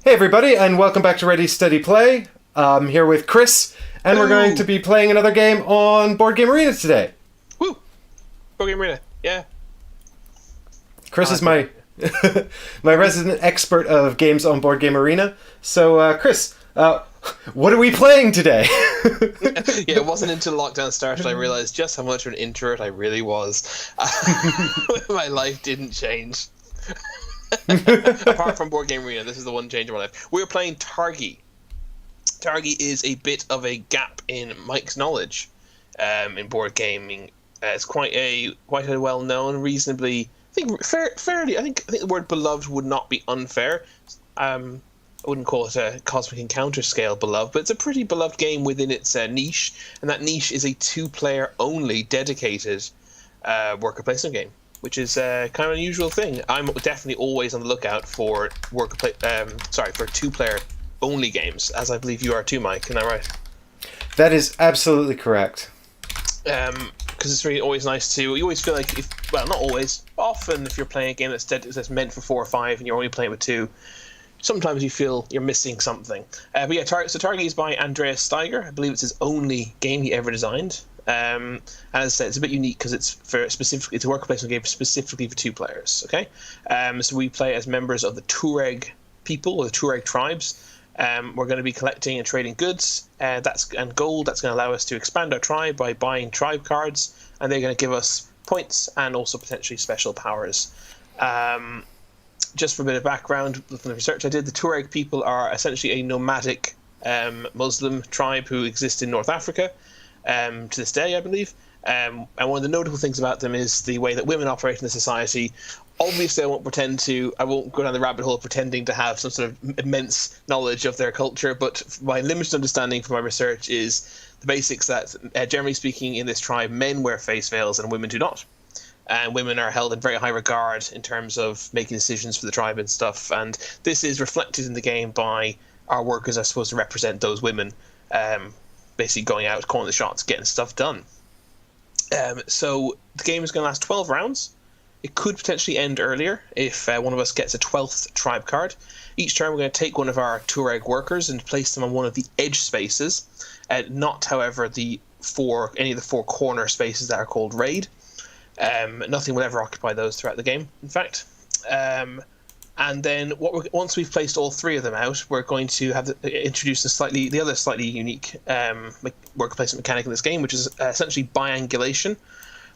Hey everybody, and welcome back to Ready Steady Play. I'm here with Chris, and we're going to be playing another game on Board Game Arena today. Woo! Board Game Arena, yeah. Chris is my my resident expert of games on Board Game Arena. So, Chris, what are we playing today? Yeah, it wasn't until lockdown started I realized just how much of an introvert I really was. My life didn't change. Apart from Board Game Arena, this is the one change in my life. We're playing Targi. Targi is a bit of a gap in Mike's knowledge in board gaming. It's quite a well-known, reasonably, fairly. I think the word beloved would not be unfair. I wouldn't call it a Cosmic Encounter scale beloved, but it's a pretty beloved game within its niche, and that niche is a two-player only dedicated worker placement game, which is kind of an unusual thing. I'm definitely always on the lookout for for two-player only games, as I believe you are too, Mike. Isn't that right? That is absolutely correct. Because it's really always nice to. You always feel like, not always, often if you're playing a game that's meant for 4 or 5 and you're only playing with 2, sometimes you feel you're missing something. But yeah, Targi is by Andreas Steiger. I believe it's his only game he ever designed. And as I said, it's a bit unique because it's a worker placement game specifically for 2 players. Okay, so we play as members of the Tuareg people, or the Tuareg tribes. We're going to be collecting and trading goods, and gold. That's going to allow us to expand our tribe by buying tribe cards, and they're going to give us points and also potentially special powers. Just for a bit of background from the research I did, the Tuareg people are essentially a nomadic Muslim tribe who exist in North Africa to this day, I believe. And one of the notable things about them is the way that women operate in the society. Obviously, I won't go down the rabbit hole of pretending to have some sort of immense knowledge of their culture, but my limited understanding from my research is the basics that, generally speaking, in this tribe, men wear face veils and women do not. And women are held in very high regard in terms of making decisions for the tribe and stuff. And this is reflected in the game by our workers are supposed to represent those women, basically going out, calling the shots, getting stuff done. So the game is going to last 12 rounds. It could potentially end earlier if one of us gets a 12th tribe card. Each turn we're going to take one of our Tuareg workers and place them on one of the edge spaces, not, however, any of the 4 corner spaces that are called raid. Nothing will ever occupy those throughout the game, in fact. And then once we've placed all 3 of them out, we're going to introduce the other slightly unique worker placement mechanic in this game, which is essentially biangulation,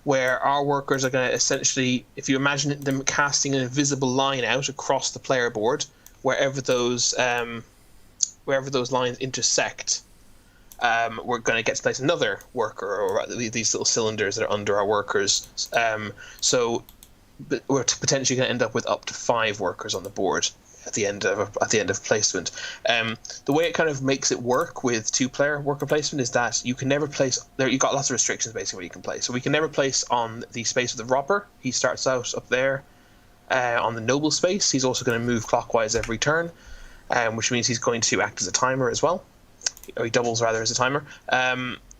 where our workers are going to essentially, if you imagine them casting an invisible line out across the player board, wherever those lines intersect, we're going to get to place another worker, or these little cylinders that are under our workers. So we're potentially going to end up with up to 5 workers on the board at the end of placement. The way it kind of makes it work with 2-player worker placement is that you can never place there. You've got lots of restrictions basically where you can place. So we can never place on the space of the robber. He starts out up there on the noble space. He's also going to move clockwise every turn, which means he's going to act as a timer as well. Or he doubles rather as a timer.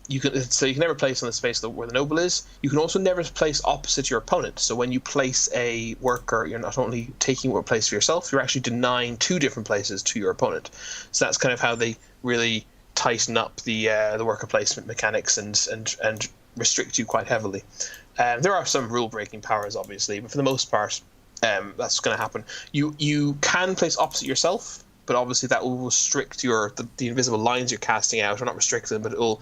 You can never place on the space where the noble is. You can also never place opposite your opponent. So when you place a worker, you're not only taking one place for yourself, you're actually denying 2 different places to your opponent. So that's kind of how they really tighten up the worker placement mechanics and restrict you quite heavily. There are some rule breaking powers, obviously, but for the most part, that's going to happen. You can place opposite yourself, but obviously that will restrict the invisible lines you're casting out, or not restrict them, but it'll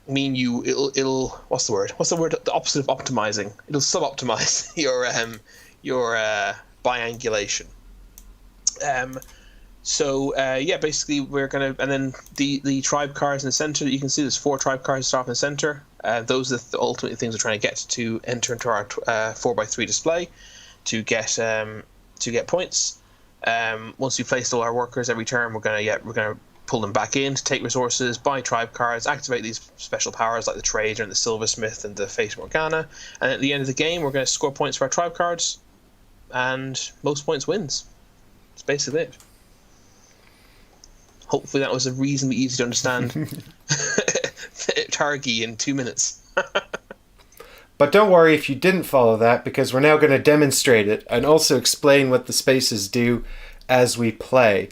mean it'll what's the word? The opposite of optimizing. It'll sub-optimize your biangulation. Basically we're gonna, and then the tribe cards in the center that you can see, there's 4 tribe cards start in the center. Those are the ultimate things we're trying to get to enter into our 4x3 display to get points. Once we placed all our workers every turn, we're gonna pull them back in to take resources, buy tribe cards, activate these special powers like the Trader and the Silversmith and the Fata Morgana, and at the end of the game we're going to score points for our tribe cards, and most points wins. That's basically it. Hopefully that was a reasonably easy to understand Targi in 2 minutes. But don't worry if you didn't follow that, because we're now going to demonstrate it and also explain what the spaces do as we play.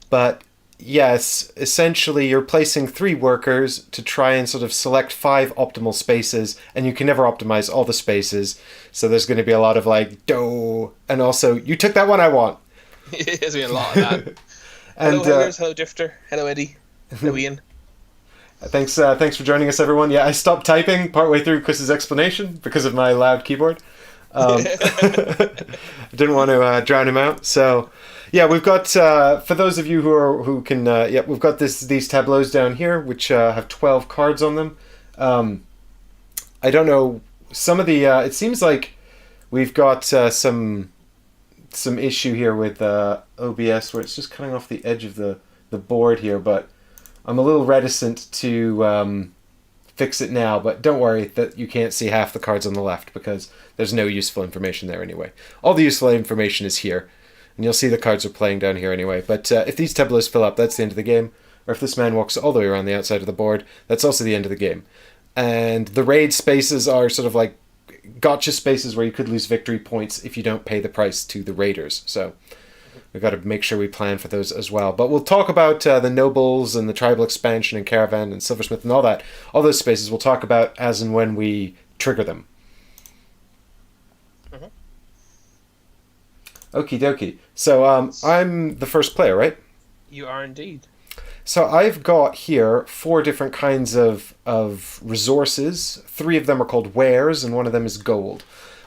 But yes, essentially you're placing 3 workers to try and sort of select 5 optimal spaces, and you can never optimize all the spaces. So there's going to be a lot of like, dough, and also, you took that one I want. There's been a lot of that. And, hello, Hellers. Hello, Drifter. Hello, Eddie. Hello, Ian. Thanks for joining us, everyone. Yeah, I stopped typing partway through Chris's explanation because of my loud keyboard. I didn't want to drown him out. So, yeah, we've got for those of you who can, we've got these tableaus down here which have 12 cards on them. I don't know, some of the. It seems like we've got some issue here with OBS where it's just cutting off the edge of the board here, but I'm a little reticent to fix it now, but don't worry that you can't see half the cards on the left because there's no useful information there anyway. All the useful information is here, and you'll see the cards are playing down here anyway. But if these tableaus fill up, that's the end of the game. Or if this man walks all the way around the outside of the board, that's also the end of the game. And the raid spaces are sort of like gotcha spaces where you could lose victory points if you don't pay the price to the raiders. So we've got to make sure we plan for those as well. But we'll talk about the nobles and the tribal expansion and caravan and silversmith and all that. All those spaces we'll talk about as and when we trigger them. Mm-hmm. Okie dokie. So I'm the first player, right? You are indeed. So I've got here 4 different kinds of resources. 3 of them are called wares, and one of them is gold.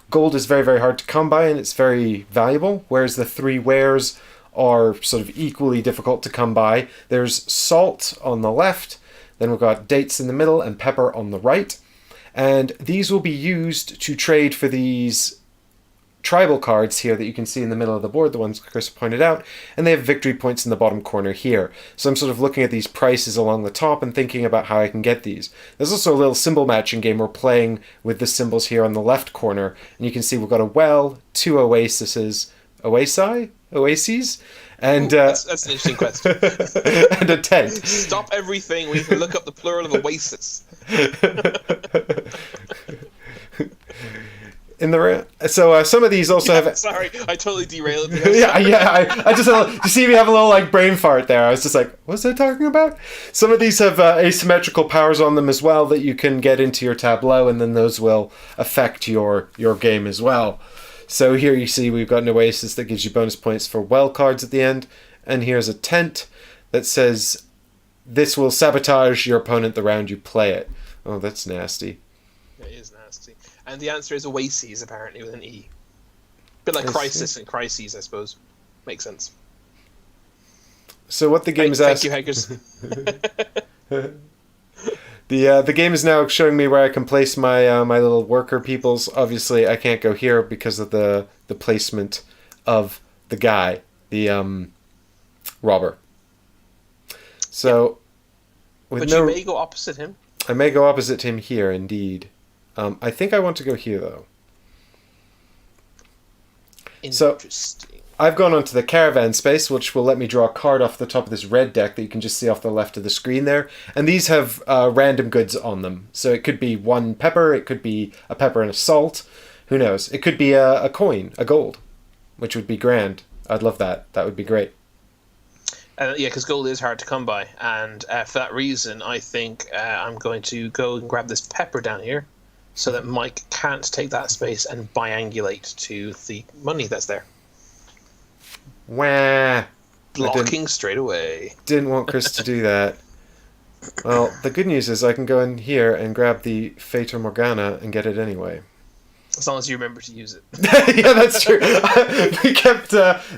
Gold is very, very hard to come by, and it's very valuable, whereas the 3 wares are sort of equally difficult to come by. There's salt on the left, then we've got dates in the middle, and pepper on the right. And these will be used to trade for these tribal cards here that you can see in the middle of the board, the ones Chris pointed out, and they have victory points in the bottom corner here. So I'm sort of looking at these prices along the top and thinking about how I can get these. There's also a little symbol matching game we're playing with the symbols here on the left corner, and you can see we've got a well, 2 oases, oases, and that's an interesting question. and a tent. Stop everything. We can look up the plural of oasis. So some of these also have. Sorry, I totally derailed. I just you see, we have a little like brain fart there. I was just like, what's that talking about? Some of these have asymmetrical powers on them as well that you can get into your tableau, and then those will affect your game as well. So here you see we've got an oasis that gives you bonus points for well cards at the end, and here's a tent that says this will sabotage your opponent the round you play it. Oh, that's nasty. It is nasty. And the answer is oases, apparently, with an E. A bit like crisis and crises, I suppose. Makes sense. So what the game is asking... Thank you, hackers. The game is now showing me where I can place my my little worker peoples. Obviously, I can't go here because of the placement of the guy, the robber. So, but you may go opposite him. I may go opposite him here, indeed. I think I want to go here, though. Interesting. So, I've gone onto the caravan space, which will let me draw a card off the top of this red deck that you can just see off the left of the screen there. And these have random goods on them. So it could be 1 pepper, it could be a pepper and a salt. Who knows? It could be a coin, a gold, which would be grand. I'd love that. That would be great. Yeah, because gold is hard to come by. And for that reason, I think I'm going to go and grab this pepper down here so that Mike can't take that space and biangulate to the money that's there. Wah. Blocking straight away. Didn't want Chris to do that. Well, the good news is I can go in here and grab the Fata Morgana and get it anyway. As long as you remember to use it. Yeah, that's true. We kept.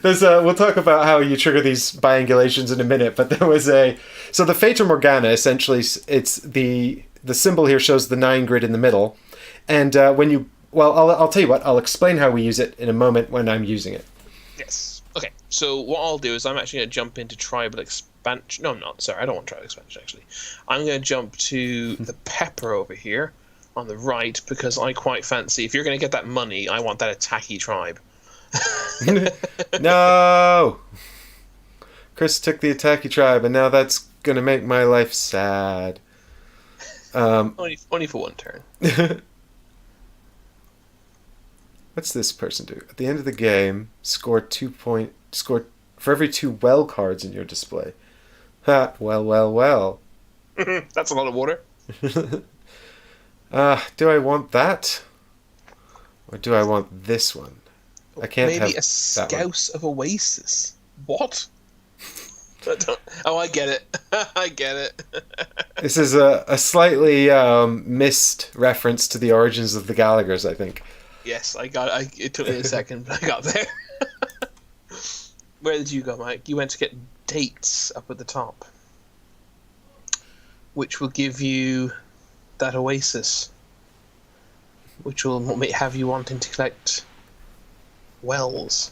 We'll talk about how you trigger these biangulations in a minute, but there was so the Fata Morgana, essentially, it's the symbol here shows the 9 grid in the middle, and when you, well, I'll tell you what, I'll explain how we use it in a moment when I'm using it. Yes. Okay, so what I'll do is I'm actually going to jump into tribal expansion. No, I'm not. Sorry, I don't want tribal expansion, actually. I'm going to jump to the pepper over here on the right because I quite fancy, if you're going to get that money, I want that attacky tribe. No! Chris took the attacky tribe, and now that's going to make my life sad. Only for one turn. What's this person do? At the end of the game, score for every 2 well cards in your display. Ha, well. That's a lot of water. Do I want that? Or do I want this one? I can't have Maybe a that Scouse of Oasis. What? I get it. I get it. This is a slightly missed reference to the origins of the Gallaghers, I think. Yes, it took me a second, but I got there. Where did you go, Mike? You went to get dates up at the top, which will give you that Oasis, which will have you wanting to collect wells.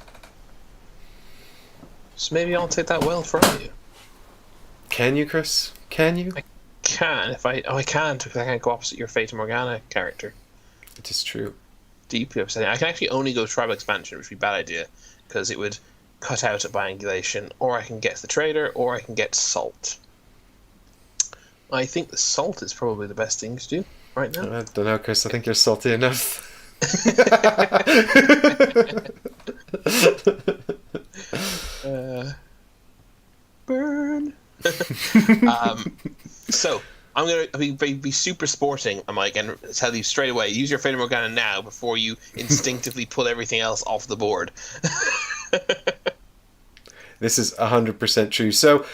So maybe I'll take that well from you. Can you, Chris? Can you? I can if I can't because I can't go opposite your Fata Morgana character. It is true. Deeply upsetting. I can actually only go tribal expansion, which would be a bad idea because it would cut out at Biangulation, or I can get the trader, or I can get salt. I think the salt is probably the best thing to do right now. I don't know, Chris. I think you're salty enough. Burn. So I'm going to be super sporting, Mike, and tell you straight away, use your Fata Morgana now before you instinctively pull everything else off the board. This is 100% true. So,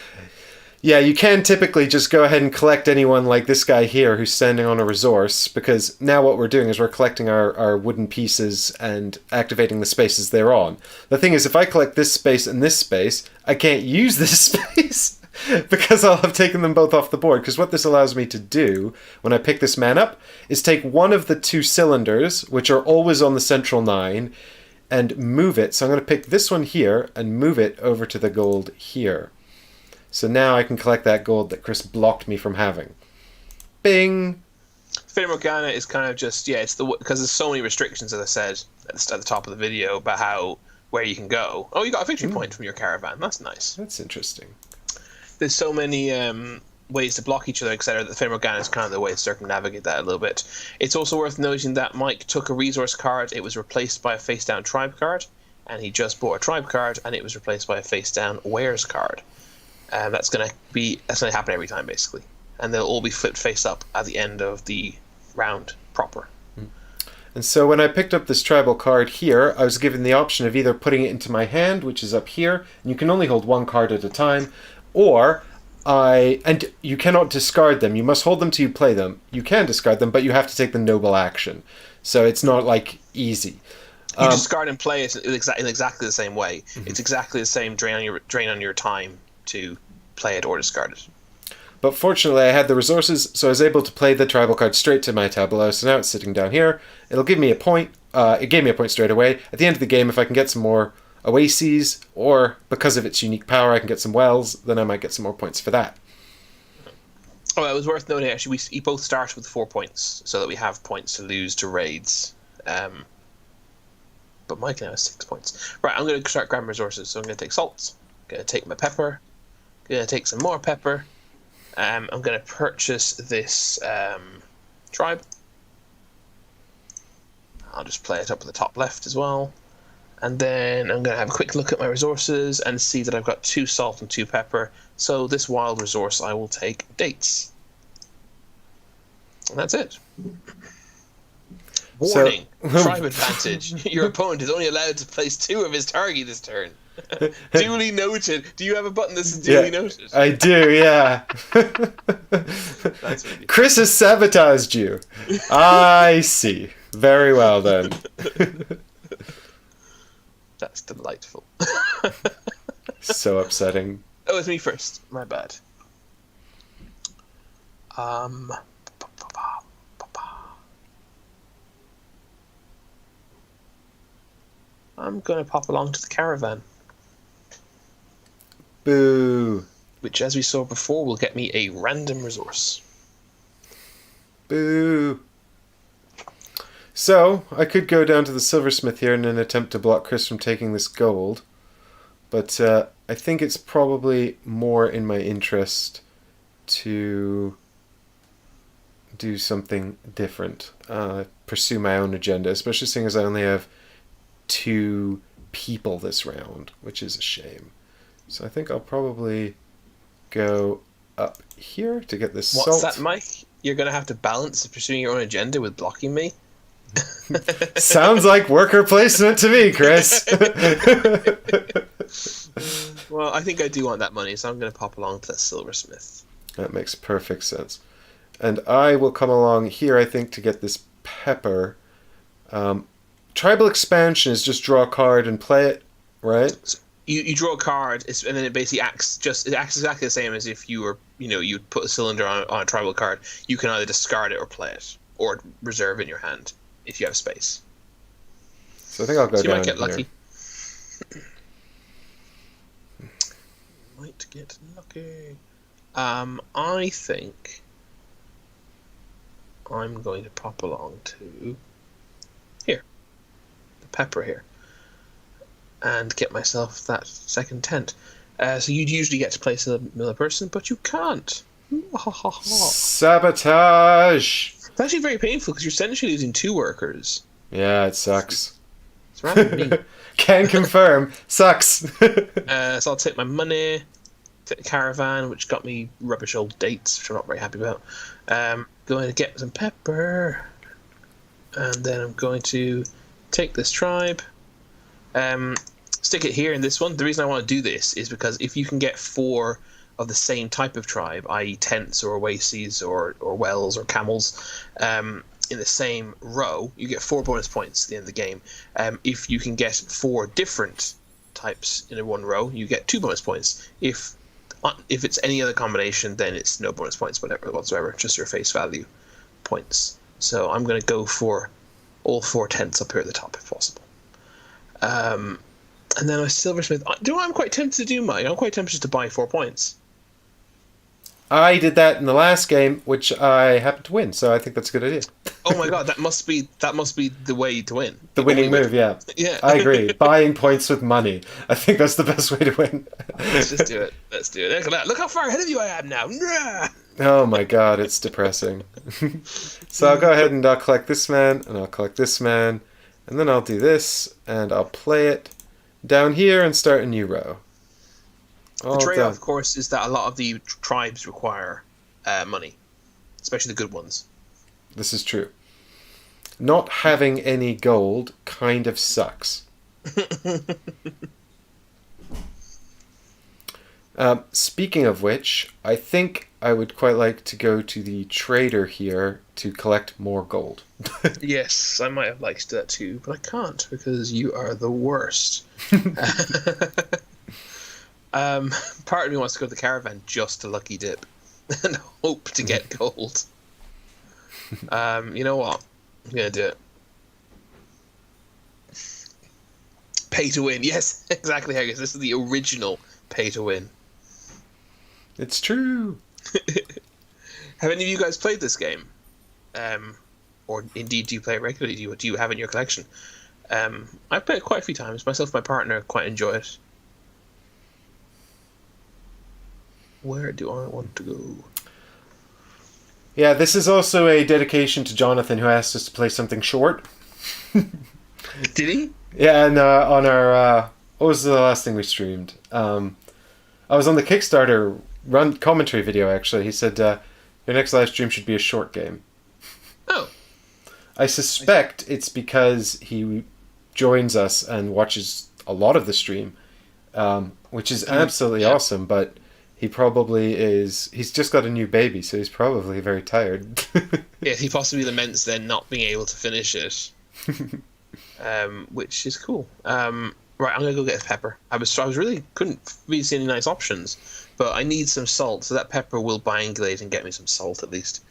yeah, you can typically just go ahead and collect anyone like this guy here who's standing on a resource, because now what we're doing is we're collecting our wooden pieces and activating the spaces they're on. The thing is, if I collect this space and this space, I can't use this space because I'll have taken them both off the board. Because what this allows me to do when I pick this man up is take one of the 2 cylinders, which are always on the central 9, and move it. So I'm going to pick this one here and move it over to the gold here. So now I can collect that gold that Chris blocked me from having. Bing! Fata Morgana is kind of just, it's because there's so many restrictions, as I said at the top of the video, about where you can go. Oh, you got a victory point from your caravan. That's nice. That's interesting. There's so many ways to block each other, etc. That Fata Morgana is kind of the way to circumnavigate that a little bit. It's also worth noting that Mike took a resource card. It was replaced by a face-down tribe card, and he just bought a tribe card, and it was replaced by a face-down wares card. That's going to happen every time, basically, and they'll all be flipped face up at the end of the round proper. And so when I picked up this tribal card here, I was given the option of either putting it into my hand, which is up here, and you can only hold 1 card at a time, or and you cannot discard them. You must hold them till you play them. You can discard them, but you have to take the noble action. So it's not like easy. You discard and play it in exactly the same way. Mm-hmm. It's exactly the same drain on your time to play it or discard it. But fortunately I had the resources, so I was able to play the tribal card straight to my tableau. So now it's sitting down here. It'll give me a point. It gave me a point straight away. At the end of the game, if I can get some more oases, or because of its unique power I can get some wells, then I might get some more points for that. Oh, it was worth noting, actually, we both start with 4 points, so that we have points to lose to raids. But Mike now has 6 points. Right, I'm going to start grabbing resources, so I'm going to take salts. I'm going to take my pepper. I'm going to take some more pepper. I'm going to purchase this tribe. I'll just play it up at the top left as well. And then I'm going to have a quick look at my resources and see that I've got 2 salt and 2 pepper. So this wild resource, I will take dates. And that's it. Warning, tribe advantage. Your opponent is only allowed to place 2 of his target this turn. Duly noted. Do you have a button that says duly noted? I do, yeah. That's really Chris has sabotaged you. I see. Very well then. That's delightful. So upsetting. Oh, it's me first. My bad. I'm going to pop along to the caravan. Boo. Which, as we saw before, will get me a random resource. Boo. So, I could go down to the silversmith here in an attempt to block Chris from taking this gold. But I think it's probably more in my interest to do something different. Pursue my own agenda, especially seeing as I only have 2 people this round, which is a shame. So I think I'll probably go up here to get this What's salt. that, Mike? You're going to have to balance pursuing your own agenda with blocking me? Sounds like worker placement to me, Chris. Well, I think I do want that money, so I'm going to pop along to that silversmith. That makes perfect sense. And I will come along here, I think, to get this pepper. Tribal expansion is just draw a card and play it, right? So you draw a card, and then it basically acts exactly the same as if you were, you'd put a cylinder on a tribal card. You can either discard it or play it, or reserve it in your hand if you have space. So I think I'll go So you down might get here. lucky. Might get lucky. I think I'm going to pop along to here, the pepper here, and get myself that second tent. So you'd usually get to place another person, but you can't. Sabotage! It's actually very painful because you're essentially losing 2 workers. Yeah, it sucks. It's rather mean. Can confirm. Sucks. So I'll take my money, take the caravan, which got me rubbish old dates, which I'm not very happy about. Going to get some pepper, and then I'm going to take this tribe, stick it here in this one. The reason I want to do this is because if you can get 4 of the same type of tribe, i.e. tents or oases or wells or camels, in the same row, you get 4 bonus points at the end of the game. If you can get 4 different types in one row, you get 2 bonus points. If it's any other combination, then it's no bonus points whatsoever, just your face value points. So I'm going to go for all 4 tents up here at the top if possible. And then my silversmith. Do you know what I'm quite tempted to do, Mike? I'm quite tempted just to buy 4 points. I did that in the last game, which I happened to win, so I think that's a good idea. Oh my god, that must be the way to win. The winning move, yeah. Yeah. I agree. Buying points with money. I think that's the best way to win. Let's just do it. Let's do it. Look at that. Look how far ahead of you I am now. Oh my god, it's depressing. So I'll go ahead and I'll collect this man, and I'll collect this man, and then I'll do this, and I'll play it down here and start a new row. The trade-off, of course, is that a lot of the tribes require money, especially the good ones. This is true. Not having any gold kind of sucks. Speaking of which, I think I would quite like to go to the trader here to collect more gold. Yes, I might have liked to do that too, but I can't because you are the worst. Part of me wants to go to the caravan just to lucky dip and hope to get gold. You know what? I'm going to do it. Pay to win. Yes, exactly how it is. This is the original pay to win. It's true. Have any of you guys played this game? Or indeed, do you play it regularly? Do you have it in your collection? I've played it quite a few times. Myself and my partner quite enjoy it. Where do I want to go? Yeah, this is also a dedication to Jonathan, who asked us to play something short. Did he? Yeah, and on our... what was the last thing we streamed? I was on the Kickstarter run commentary video, actually. He said, your next live stream should be a short game. Oh. I suspect it's because he joins us and watches a lot of the stream, which is absolutely awesome, but he probably is... He's just got a new baby, so he's probably very tired. Yeah, he possibly laments then not being able to finish it. Which is cool. Right, I'm gonna go get a pepper. I was really couldn't really see any nice options, but I need some salt, so that pepper will biangulate and get me some salt at least.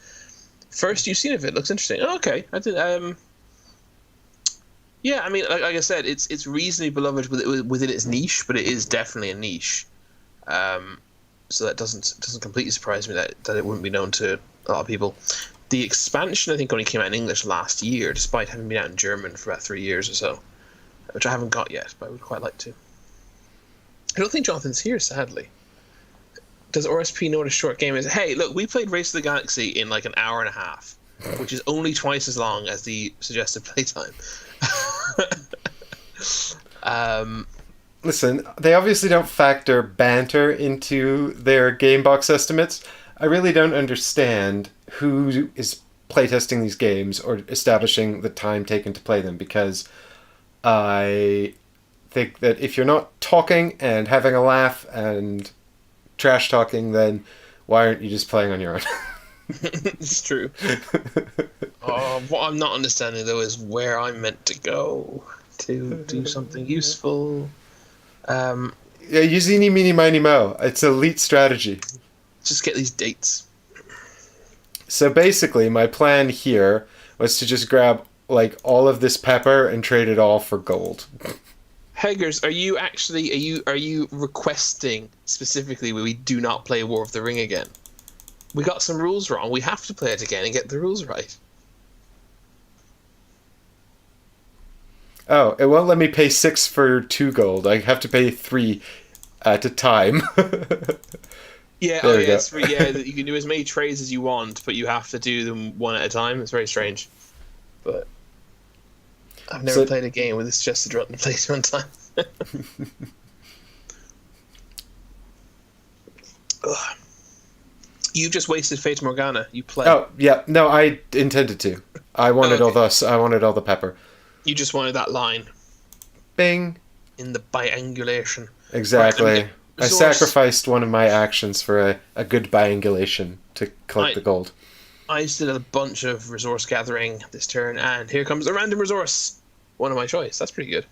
First you've seen of it, looks interesting. Oh, okay, I did. Yeah, I mean, like I said, it's reasonably beloved within its niche, but it is definitely a niche. So that doesn't completely surprise me that it wouldn't be known to a lot of people. The expansion, I think, only came out in English last year, despite having been out in German for about 3 years or so, which I haven't got yet, but I would quite like to. I don't think Jonathan's here, sadly. Does RSP know what a short game is? Hey, look, we played Race of the Galaxy in like an hour and a half, which is only twice as long as the suggested playtime. listen, they obviously don't factor banter into their game box estimates. I really don't understand who is playtesting these games or establishing the time taken to play them, because I think that if you're not talking and having a laugh and trash talking, then why aren't you just playing on your own? It's true. What I'm not understanding though is where I'm meant to go to do something useful. Yeah, use eeny, meeny, miny, mo. It's elite strategy. Just get these dates. So basically, my plan here was to just grab like all of this pepper and trade it all for gold. Heggers, are you requesting specifically we do not play War of the Ring again? We got some rules wrong. We have to play it again and get the rules right. Oh, it won't let me pay 6 for 2 gold. I have to pay 3 at a time. Yeah, There we go. you can do as many trades as you want, but you have to do them one at a time. It's very strange. But I've never played a game with this just to play it one time. Ugh. You just wasted Fata Morgana. You play. Oh, yeah. No, I intended to. I wanted okay. I wanted all the pepper. You just wanted that line. Bing. In the biangulation. Exactly. Right, I sacrificed one of my actions for a good biangulation to collect the gold. I just did a bunch of resource gathering this turn, and here comes a random resource. One of my choice. That's pretty good.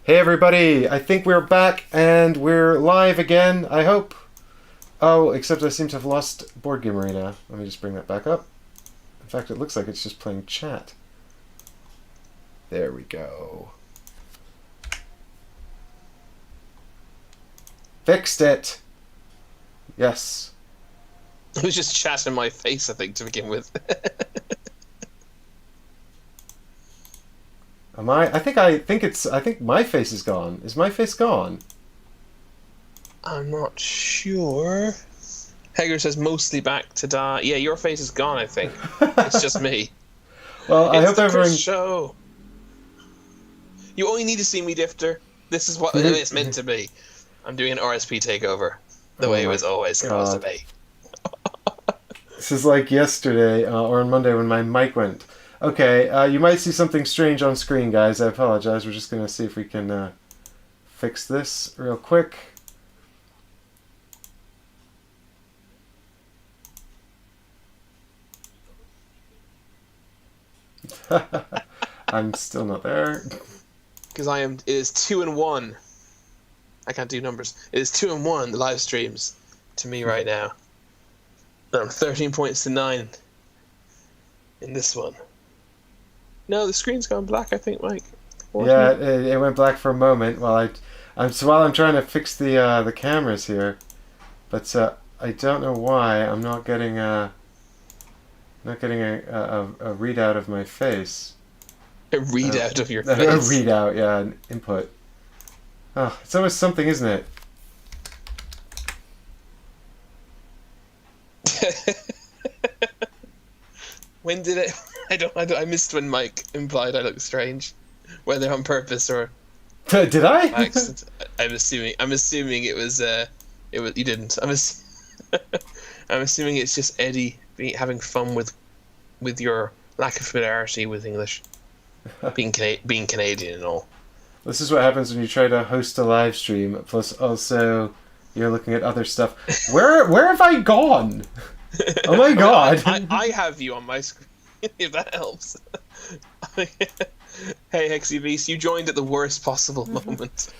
Hey everybody, I think we're back and we're live again, I hope. Oh, except I seem to have lost Board Game Arena. Let me just bring that back up. In fact, it looks like it's just playing chat. There we go. Fixed it! Yes. It was just chat in my face, I think, to begin with. Am I? I think my face is gone. Is my face gone? I'm not sure. Hager says mostly back to die. Yeah, your face is gone, I think. It's just me. Well, I it's hope the everyone. Chris show. You only need to see me, Difter. This is what it's meant to be. I'm doing an RSP takeover, the way it was always supposed to be. This is like yesterday or on Monday when my mic went. Okay, you might see something strange on screen, guys. I apologize. We're just going to see if we can fix this real quick. I'm still not there. Because it is 2-1. I can't do numbers. It is 2-1, the live streams, to me right now. And I'm 13 points to 9 in this one. No, the screen's gone black, I think, Mike. 14. Yeah, it went black for a moment while I'm trying to fix the cameras here, but I don't know why I'm not getting a readout of my face. A readout of your face. A readout, yeah, an input. Oh, it's always something, isn't it? When did it? I missed when Mike implied I look strange, whether on purpose or Did I? accident. I'm assuming it was. You didn't. I'm assuming it's just Eddie having fun with your lack of familiarity with English, being Canadian and all. This is what happens when you try to host a live stream. Plus, also, you're looking at other stuff. Where have I gone? Oh my god! I have you on my screen. If that helps. Hey Hexy Beast, you joined at the worst possible moment,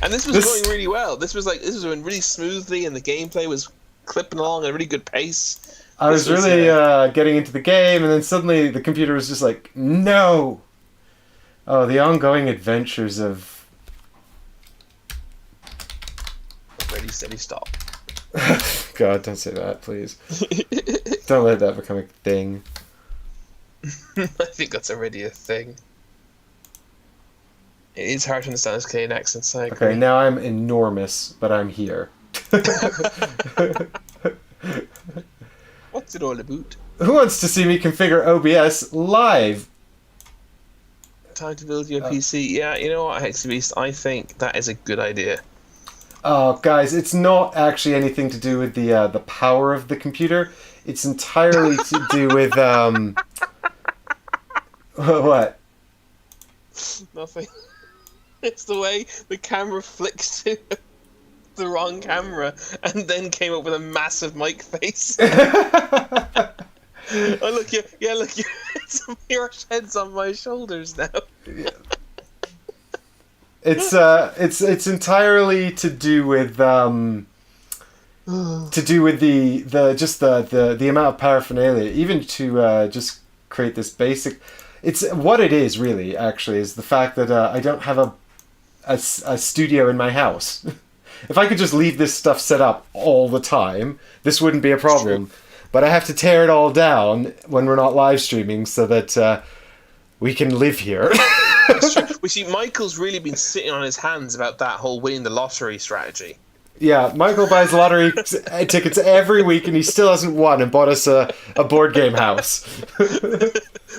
and this was going really well. This was going really smoothly, and the gameplay was clipping along at a really good pace. I was really getting into the game, and then suddenly the computer was just like, no. Oh, the ongoing adventures of. Ready, steady, stop. God, don't say that, please. Don't let that become a thing. I think that's already a thing. It is hard to understand his Canadian accents. I agree. Okay, now I'm enormous, but I'm here. What's it all about? Who wants to see me configure OBS live? Time to build your PC. Yeah, you know what, Hexy Beast? I think that is a good idea. Oh, guys, it's not actually anything to do with the power of the computer. It's entirely to do with what? Nothing. It's the way the camera flicked to the wrong camera and then came up with a massive mic face. Oh look, look, your head's on my shoulders now. It's entirely to do with the amount of paraphernalia, even to just create this basic. It's what it is really. Actually, is the fact that I don't have a studio in my house. If I could just leave this stuff set up all the time, this wouldn't be a problem. But I have to tear it all down when we're not live streaming so that we can live here. That's true. We see Michael's really been sitting on his hands about that whole winning the lottery strategy. Yeah, Michael buys lottery tickets every week and he still hasn't won and bought us a board game house.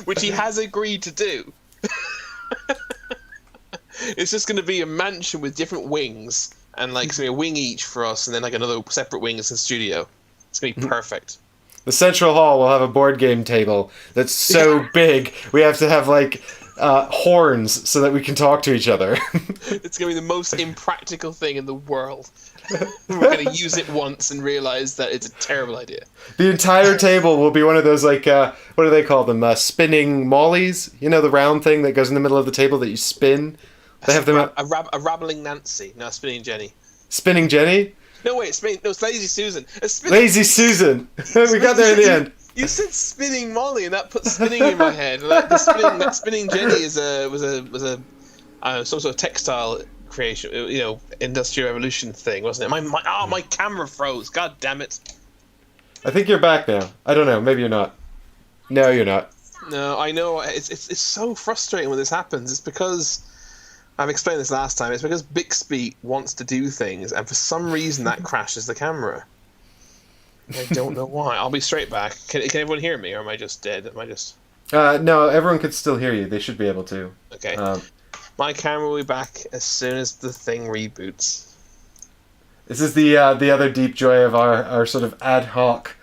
Which he has agreed to do. It's just going to be a mansion with different wings and like a wing each for us and then like another separate wing as a studio. It's going to be perfect. The central hall will have a board game table that's so big we have to have like horns so that we can talk to each other. It's going to be the most impractical thing in the world. We're going to use it once and realize that it's a terrible idea. The entire table will be one of those like what do they call them? Spinning mollies. You know, the round thing that goes in the middle of the table that you spin. They have them a rabbling Nancy. No, spinning Jenny. Spinning Jenny. No wait, it's Lazy Susan. Lazy Susan. We got there in the end. You said spinning Molly, and that put spinning in my head. Like that spinning Jenny was a some sort of textile creation, industrial revolution thing, wasn't it? My camera froze. God damn it! I think you're back now. I don't know. Maybe you're not. No, you're not. No, I know. It's so frustrating when this happens. It's because I've explained this last time. It's because Bixby wants to do things, and for some reason that crashes the camera. I don't know why. I'll be straight back. Can everyone hear me, or am I just dead? Am I just... No, everyone could still hear you. They should be able to. Okay. My camera will be back as soon as the thing reboots. This is the other deep joy of our sort of ad hoc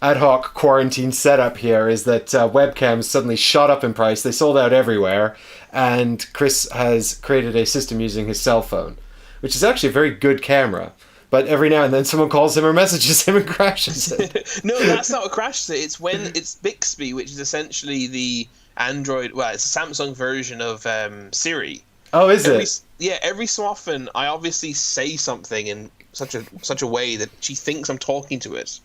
ad hoc quarantine setup here is that webcams suddenly shot up in price. They sold out everywhere, and Chris has created a system using his cell phone, which is actually a very good camera. But every now and then someone calls him or messages him and crashes it. No, that's not what crashes it. It's when it's Bixby, which is essentially the Android. Well, it's a Samsung version of Siri. Oh, is it? Yeah, every so often I obviously say something in such a way that she thinks I'm talking to it,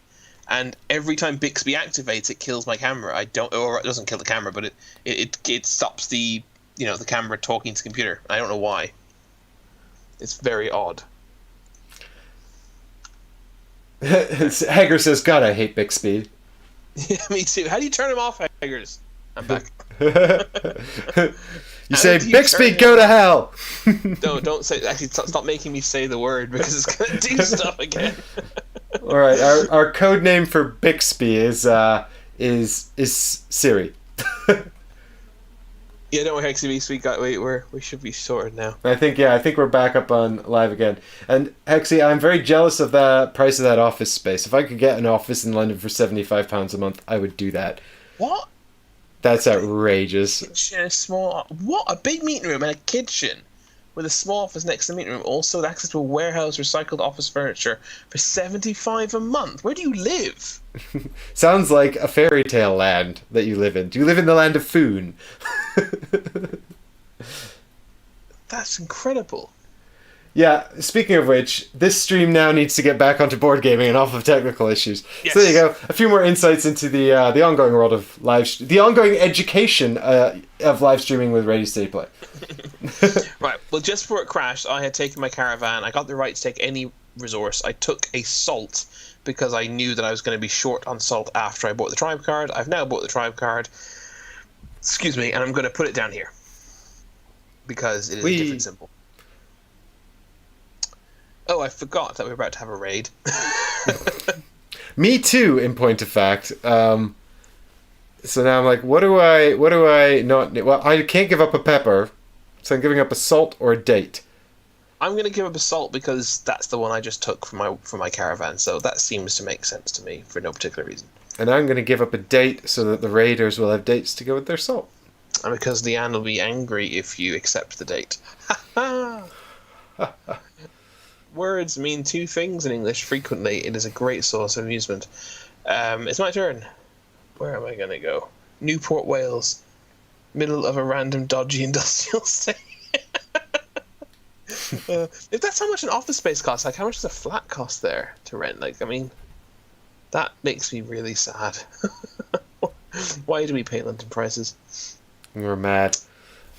and every time Bixby activates, it kills my camera. Or it doesn't kill the camera, but it stops the the camera talking to the computer. I don't know why. It's very odd. Hager says, "God, I hate Bixby." Yeah, me too. How do you turn him off, Haggers? I'm back. You say, "Bixby, go to hell." No, don't say. Actually, stop making me say the word because it's gonna do stuff again. All right, our code name for Bixby is Siri. Yeah, don't worry, Hexy. We should be sorted now. I think we're back up on live again. And Hexy, I'm very jealous of the price of that office space. If I could get an office in London for £75 a month, I would do that. What? That's outrageous. A big meeting room and a kitchen with a small office next to the meeting room, also with access to a warehouse, recycled office furniture for £75 a month. Where do you live? Sounds like a fairy tale land that you live in. Do you live in the land of Foon? That's incredible. Yeah, speaking of which, this stream now needs to get back onto board gaming and off of technical issues. Yes. So there you go. A few more insights into the ongoing world of the ongoing education of live streaming with Ready Steady Play. Right. Well, just before it crashed, I had taken my caravan. I got the right to take any resource. I took a salt because I knew that I was going to be short on salt after I bought the tribe card. I've now bought the tribe card. Excuse me, and I'm going to put it down here because it is a different symbol. Oh, I forgot that we were about to have a raid. Me too, in point of fact. So now I'm like, what do I not... Well, I can't give up a pepper, so I'm giving up a salt or a date. I'm going to give up a salt because that's the one I just took from my caravan, so that seems to make sense to me for no particular reason. And I'm going to give up a date so that the raiders will have dates to go with their salt. And because Leanne will be angry if you accept the date. Ha ha! Words mean two things in English frequently. It is a great source of amusement. It's my turn. Where am I going to go? Newport, Wales. Middle of a random dodgy industrial estate. If that's how much an office space costs, like how much does a flat cost there to rent? Like, I mean, that makes me really sad. Why do we pay London prices? We're mad.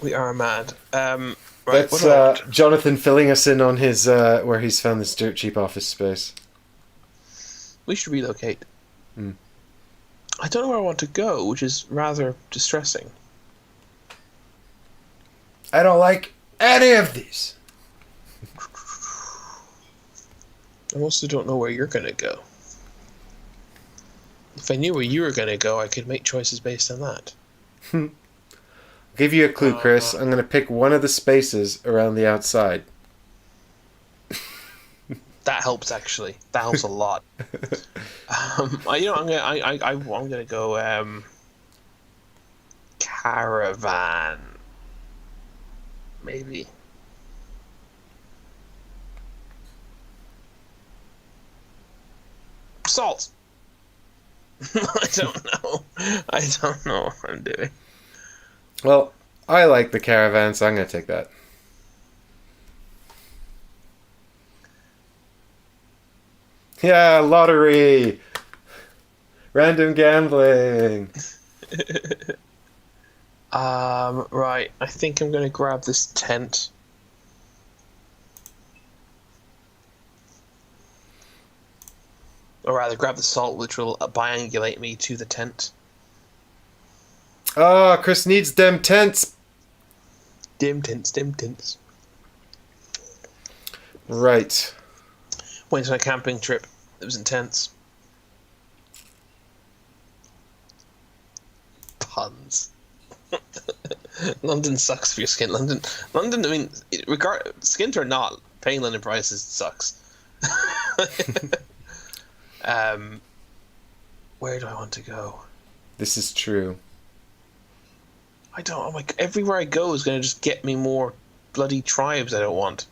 We are mad. Right, that's Jonathan filling us in on his where he's found this dirt cheap office space. We should relocate. Mm. I don't know where I want to go, which is rather distressing. I don't like any of these. I also don't know where you're going to go. If I knew where you were going to go, I could make choices based on that. I'll give you a clue, Chris. I'm going to pick one of the spaces around the outside. That helps, actually. That helps a lot. I'm gonna go caravan, maybe. Salt. I don't know. I don't know what I'm doing. Well, I like the caravan, so I'm going to take that. Yeah, lottery! Random gambling! Right. I think I'm going to grab this tent. Or rather, grab the salt, which will biangulate me to the tent. Oh, Chris needs them tents! Dim tints. Right. Went on a camping trip. It was intense. Puns. London sucks for your skin. London. I mean, skint or not, paying London prices sucks. Where do I want to go? This is true. I don't. I'm like, everywhere I go is going to just get me more bloody tribes I don't want.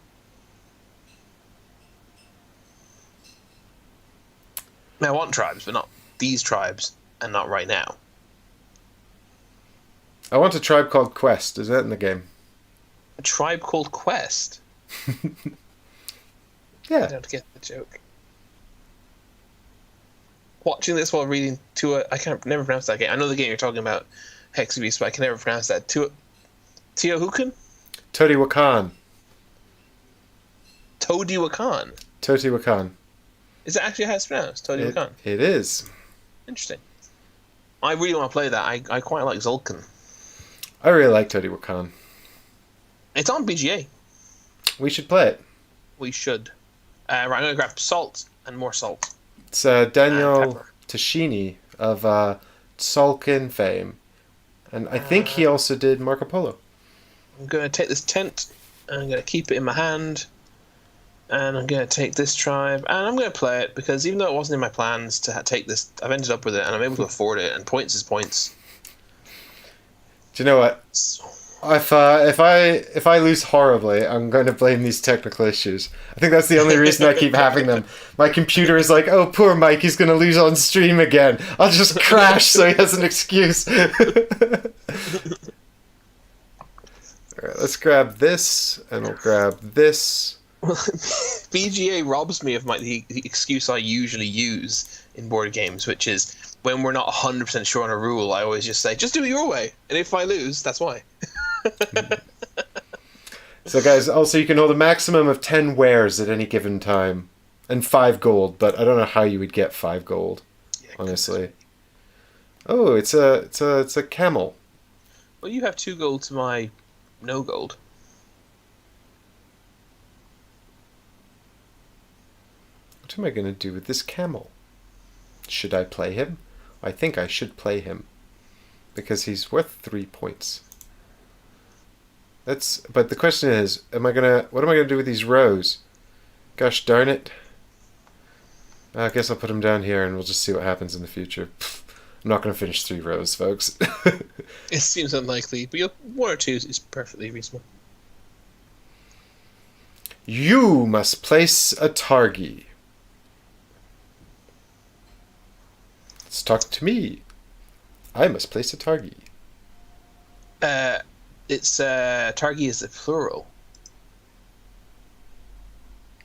I want tribes, but not these tribes, and not right now. I want a tribe called Quest. Is that in the game? A tribe called Quest. I Yeah. don't get the joke. Watching this while reading I can't never pronounce that game. I know the game you're talking about, Hexabeast, but I can never pronounce that. Teotihuacan? Teotihuacan. Teotihuacan. Teotihuacan. Is that actually how it's pronounced? Teotihuacan. It is. Interesting. I really want to play that. I quite like Zulkan. I really like Teotihuacan. It's on BGA. We should play it. We should. Right, I'm going to grab salt and more salt. It's Daniel pepper. Tashini of Tzolk'in fame. And I think he also did Marco Polo. I'm going to take this tent, and I'm going to keep it in my hand, and I'm going to take this tribe, and I'm going to play it, because even though it wasn't in my plans to take this, I've ended up with it, and I'm able to afford it, and points is points. Do you know what? So, If I lose horribly, I'm going to blame these technical issues. I think that's the only reason I keep having them. My computer is like, oh, poor Mike, he's going to lose on stream again. I'll just crash so he has an excuse. Alright, let's grab this, and we'll grab this. BGA robs me of the excuse I usually use in board games, which is when we're not 100% sure on a rule, I always just say, just do it your way. And if I lose, that's why. So guys, also you can hold a maximum of 10 wares at any given time. And 5 gold, but I don't know how you would get 5 gold, honestly. Oh, it's a camel. Well, you have 2 gold to my no gold. What am I going to do with this camel? Should I play him? I think I should play him. Because he's worth 3 points. But the question is, what am I gonna do with these rows? Gosh darn it. I guess I'll put them down here and we'll just see what happens in the future. I'm not going to finish 3 rows, folks. It seems unlikely, but 1 or 2 is perfectly reasonable. You must place a targi. Let's talk to me. I must place a targi. It's Targi is the plural.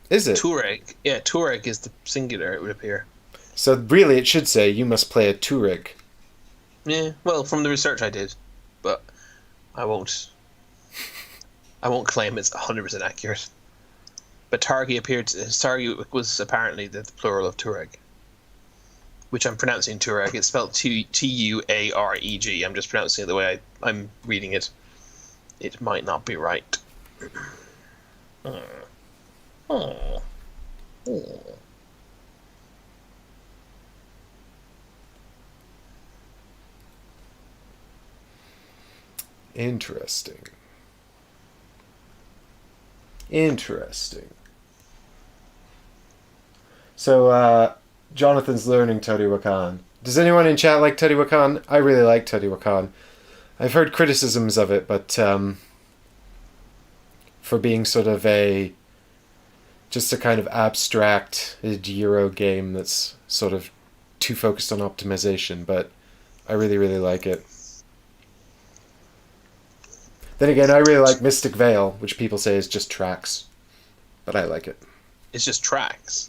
Is it? Tuareg. Yeah, Tuareg is the singular, it would appear. So really it should say you must play a Tuareg. Yeah, well, from the research I did, but I won't claim it's 100% accurate. But Targi was apparently the plural of Tuareg, which I'm pronouncing Tuareg. It's spelled Tuareg. I'm just pronouncing it the way I'm reading it. It might not be right. Interesting. So, Jonathan's learning Teotihuacan. Does anyone in chat like Teotihuacan? I really like Teotihuacan. I've heard criticisms of it, but for being sort of just a kind of abstract Euro game that's sort of too focused on optimization, but I really, really like it. Then again, I really like Mystic Vale, which people say is just tracks, but I like it. It's just tracks.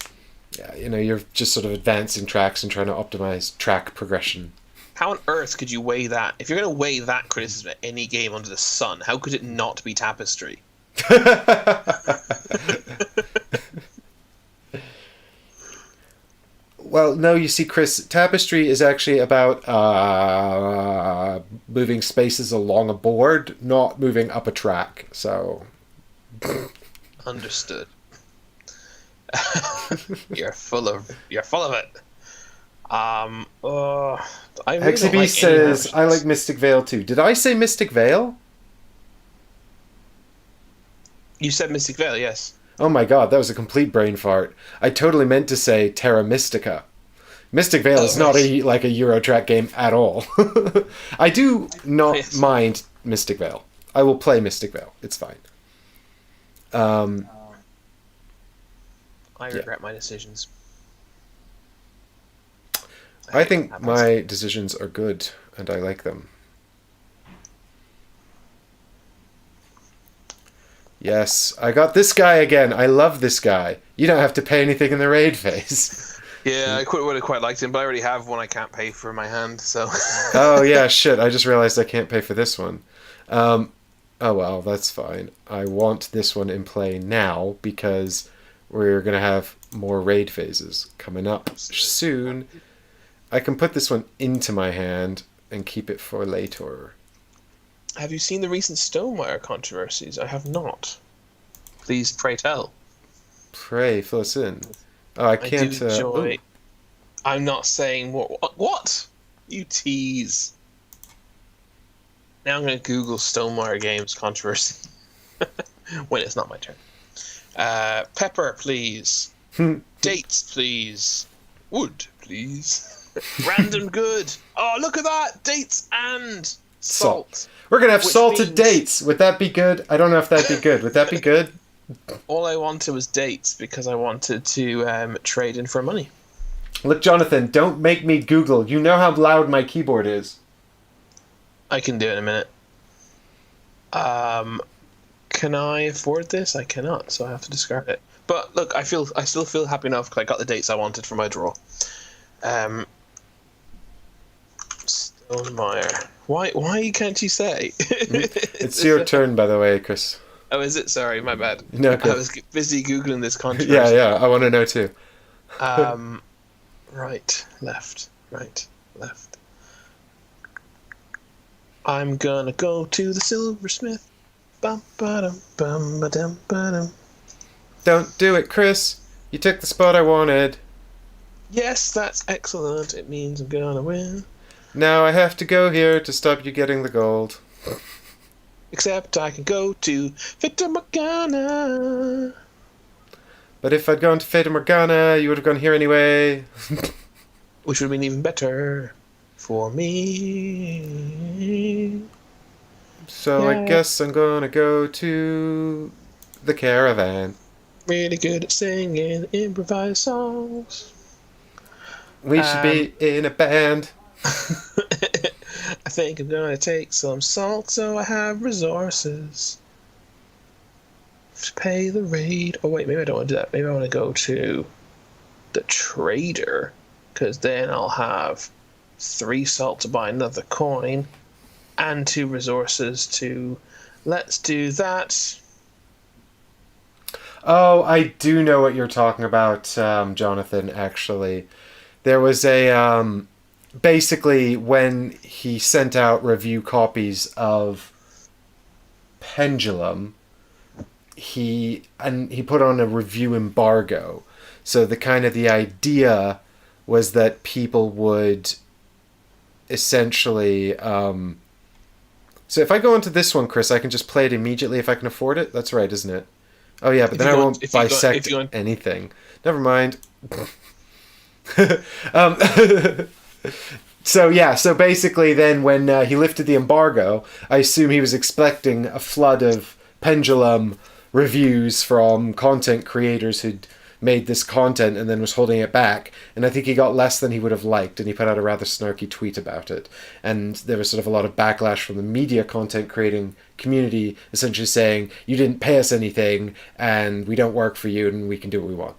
Yeah, you're just sort of advancing tracks and trying to optimize track progression. How on earth could you weigh that? If you're going to weigh that criticism at any game under the sun, how could it not be Tapestry? Well, no, you see, Chris, Tapestry is actually about moving spaces along a board, not moving up a track. So, understood. You're full of it. I really Hexabeast like says, I like Mystic Vale too. Did I say Mystic Vale? You said Mystic Vale, yes. Oh my god, that was a complete brain fart. I totally meant to say Terra Mystica. Mystic Vale is not right. like a Eurotrack game at all. I do not Yes. mind Mystic Vale. I will play Mystic Vale. It's fine. I Yeah. regret my decisions. I hate think when that happens. my decisions are good, and I like them. Yes, I got this guy again. I love this guy. You don't have to pay anything in the raid phase. Yeah, would have quite liked him, but I already have one I can't pay for in my hand, so. Oh yeah, shit! I just realized I can't pay for this one. Um, oh well, that's fine. I want this one in play now because we're gonna have more raid phases coming up soon. I can put this one into my hand and keep it for later. Have you seen the recent Stonemaier controversies? I have not. Please, pray tell. Pray, fill us in. Oh, I I can't. do enjoy. Ooh. I'm not saying more. What? You tease. Now I'm going to Google Stonemaier Games controversy when it's not my turn. Pepper, please. Dates, please. Wood, please. Random good. Oh, look at that! Dates and salt. We're gonna have Which salted means- dates. Would that be good? I don't know if that'd be good. Would that be good? All I wanted was dates because I wanted to trade in for money. Look, Jonathan, don't make me Google. You know how loud my keyboard is. I can do it in a minute. Can I afford this? I cannot, so I have to discard it. But look, I still feel happy enough because I got the dates I wanted for my draw. Stonemaier. Why can't you say? It's your turn, by the way, Chris. Oh, is it? Sorry, my bad. No, I good. was busy googling this controversy. Yeah, I want to know too. Right, left, right, left. I'm gonna go to the silversmith. Bum ba dum ba dum ba dum. Don't do it, Chris. You took the spot I wanted. Yes, that's excellent. It means I'm gonna win. Now I have to go here to stop you getting the gold. Except I can go to Fata Morgana. But if I'd gone to Fata Morgana, you would have gone here anyway. Which would have been even better for me. So I Yeah. guess I'm gonna go to the caravan. Really good at singing improvised songs. We should be in a band. I think I'm gonna take some salt so I have resources to pay the raid. Oh wait, maybe I don't want to do that. Maybe I want to go to the trader, because then I'll have 3 salt to buy another coin and 2 resources to. Let's do that. Oh, I do know what you're talking about, Jonathan, actually. There was a, basically, when he sent out review copies of Pendulum, he put on a review embargo. So the idea was that people would essentially, so if I go into this one, Chris, I can just play it immediately if I can afford it? That's right, isn't it? Oh yeah, but If then you I go- won't if you go- bisect if you go- anything. Never mind. um, so basically then when he lifted the embargo, I assume he was expecting a flood of Pendulum reviews from content creators who'd made this content and then was holding it back, and I think he got less than he would have liked, and he put out a rather snarky tweet about it, and there was sort of a lot of backlash from the media content creating community, essentially saying, you didn't pay us anything and we don't work for you and we can do what we want.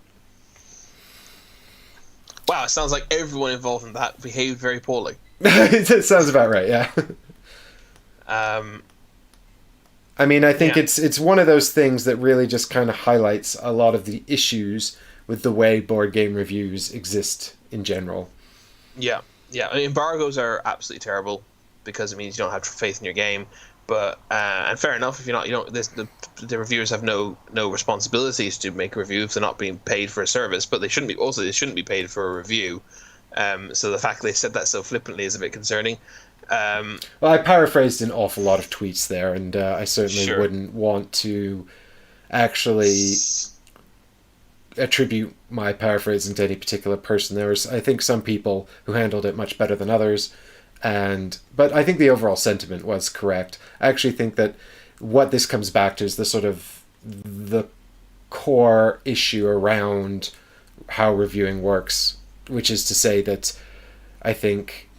Wow, it sounds like everyone involved in that behaved very poorly. It sounds about right, yeah. I mean, I think Yeah. it's one of those things that really just kind of highlights a lot of the issues with the way board game reviews exist in general. Yeah. I mean, embargoes are absolutely terrible because it means you don't have faith in your game. But and fair enough, if you're not, you don't. The reviewers have no responsibilities to make a review if they're not being paid for a service. But they shouldn't be. Also, they shouldn't be paid for a review. So the fact they said that so flippantly is a bit concerning. Well, I paraphrased an awful lot of tweets there, and I certainly Sure. wouldn't want to actually attribute my paraphrasing to any particular person. There was, I think, some people who handled it much better than others, but I think the overall sentiment was correct. I actually think that what this comes back to is the sort of the core issue around how reviewing works, which is to say that I think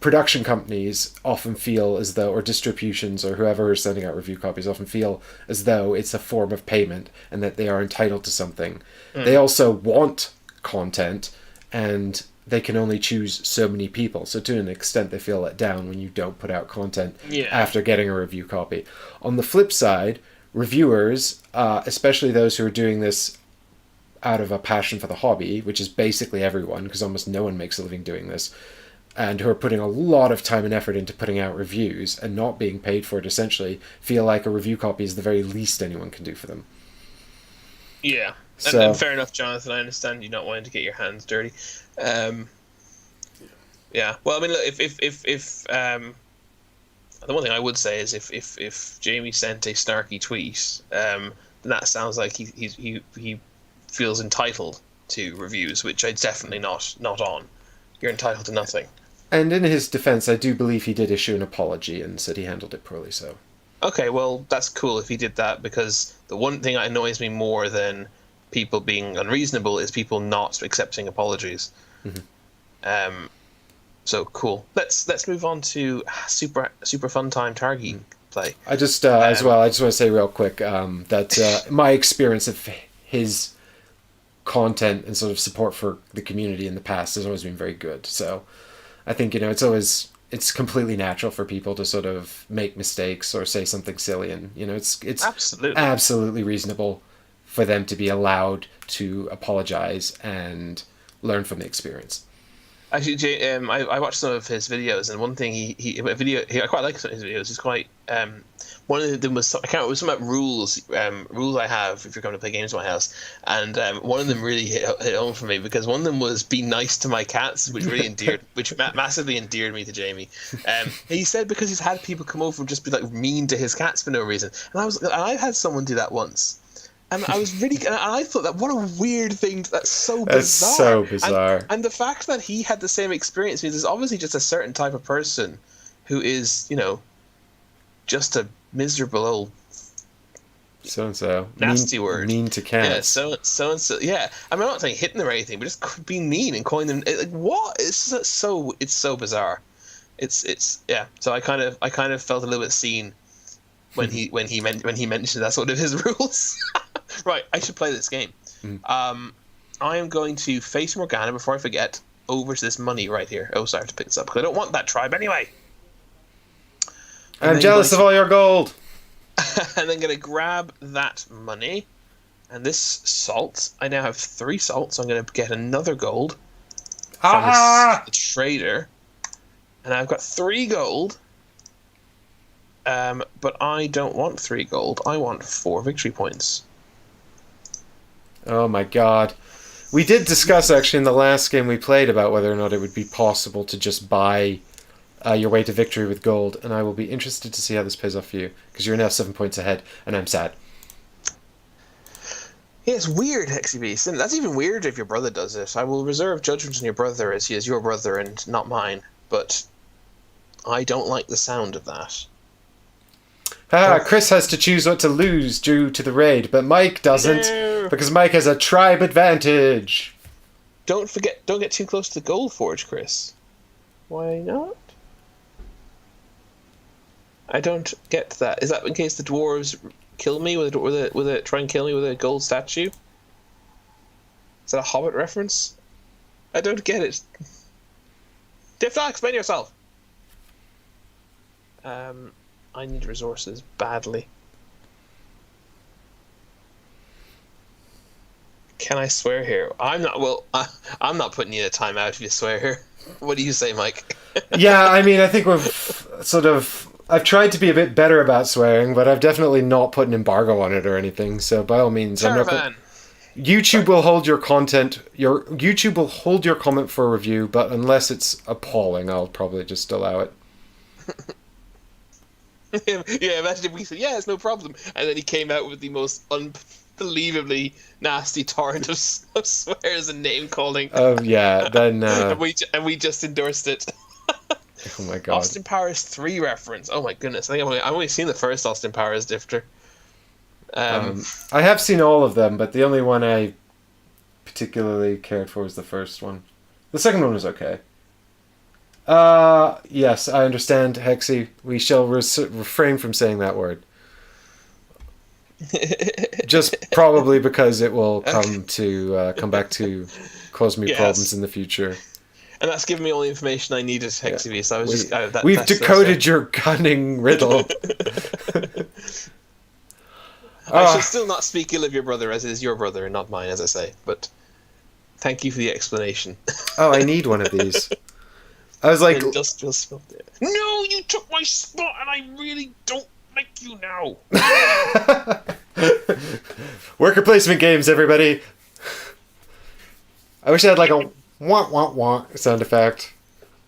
production companies often feel as though, or distributions, or whoever is sending out review copies often feel as though it's a form of payment and that they are entitled to something. They also want content, and they can only choose so many people. So to an extent, they feel let down when you don't put out content after getting a review copy. On the flip side, reviewers, especially those who are doing this out of a passion for the hobby, which is basically everyone, because almost no one makes a living doing this, and who are putting a lot of time and effort into putting out reviews and not being paid for it, essentially, feel like a review copy is the very least anyone can do for them. Yeah. And fair enough, Jonathan. I understand you not wanting to get your hands dirty. Yeah. Well, I mean, look, if the one thing I would say is if Jamie sent a snarky tweet, then that sounds like he feels entitled to reviews, which I'm definitely not on. You're entitled to nothing. And in his defense, I do believe he did issue an apology and said he handled it poorly. So. Okay, well, that's cool if he did that, because the one thing that annoys me more than people being unreasonable is people not accepting apologies. Mm-hmm. So cool. Let's move on to super fun time Targi play. I just as well. I just want to say real quick that my experience of his content and sort of support for the community in the past has always been very good. So I think it's completely natural for people to sort of make mistakes or say something silly, and it's absolutely reasonable for them to be allowed to apologize and learn from the experience. Actually, I watched some of his videos, and one thing I quite like some of his videos. He's quite one of them was, I can't remember, it was something about rules I have if you're going to play games at my house, and one of them really hit home for me, because one of them was be nice to my cats, which really massively endeared me to Jamie. He said because he's had people come over and just be like mean to his cats for no reason, and I've had someone do that once. And I was really, and I thought that what a weird thing. That's so bizarre. That's so bizarre. And the fact that he had the same experience means there's obviously just a certain type of person who is, just a miserable old so nasty word. Mean to cats. Yeah, so. Yeah, I mean, I'm not saying hitting them or anything, but just being mean and calling them like what? It's so bizarre. It's yeah. So I kind of felt a little bit seen when he mentioned that's one of his rules. Right, I should play this game. I am going to face Morgana before I forget over to this money right here. Oh, sorry, I have to pick this up because I don't want that tribe anyway. I'm jealous of all your gold. And then going to grab that money and this salt. I now have 3 salts. So I'm going to get another gold from the trader, and I've got 3 gold. But I don't want 3 gold. I want 4 victory points. Oh my god. We did discuss actually in the last game we played about whether or not it would be possible to just buy your way to victory with gold, and I will be interested to see how this pays off for you, because you're now 7 points ahead, and I'm sad. Yeah, it's weird, Hexy Beast. And that's even weirder if your brother does it. I will reserve judgment on your brother as he is your brother and not mine, but I don't like the sound of that. Chris has to choose what to lose due to the raid, but Mike doesn't, because Mike has a tribe advantage. Don't get too close to the Gold Forge, Chris. Why not? I don't get that. Is that in case the dwarves kill me try and kill me with a gold statue? Is that a Hobbit reference? I don't get it. Tifla, explain yourself. I need resources badly. Can I swear here? I'm not. Well, I'm not putting you in a timeout if you swear here. What do you say, Mike? Yeah, I mean, I think I've tried to be a bit better about swearing, but I've definitely not put an embargo on it or anything. So by all means, YouTube will hold your content. YouTube will hold your comment for review, but unless it's appalling, I'll probably just allow it. Yeah, imagine if we said, yeah, it's no problem, and then he came out with the most unbelievably nasty torrent of swears and name calling. Yeah, then. and we just endorsed it. Oh my god. Austin Powers 3 reference. Oh my goodness! I think I've only seen the first Austin Powers Difter. I have seen all of them, but the only one I particularly cared for was the first one. The second one was okay. Yes, I understand, Hexy. We shall refrain from saying that word. Just probably because it will come back to cause me problems in the future. And that's given me all the information I needed, Hexy. Yeah. So I was we've decoded your cunning riddle. I shall still not speak ill of your brother, as it is your brother and not mine, as I say. But thank you for the explanation. Oh, I need one of these. I was like, industrial spot there. No, you took my spot, and I really don't like you now. Worker placement games, everybody. I wish I had like a wah wah wah sound effect,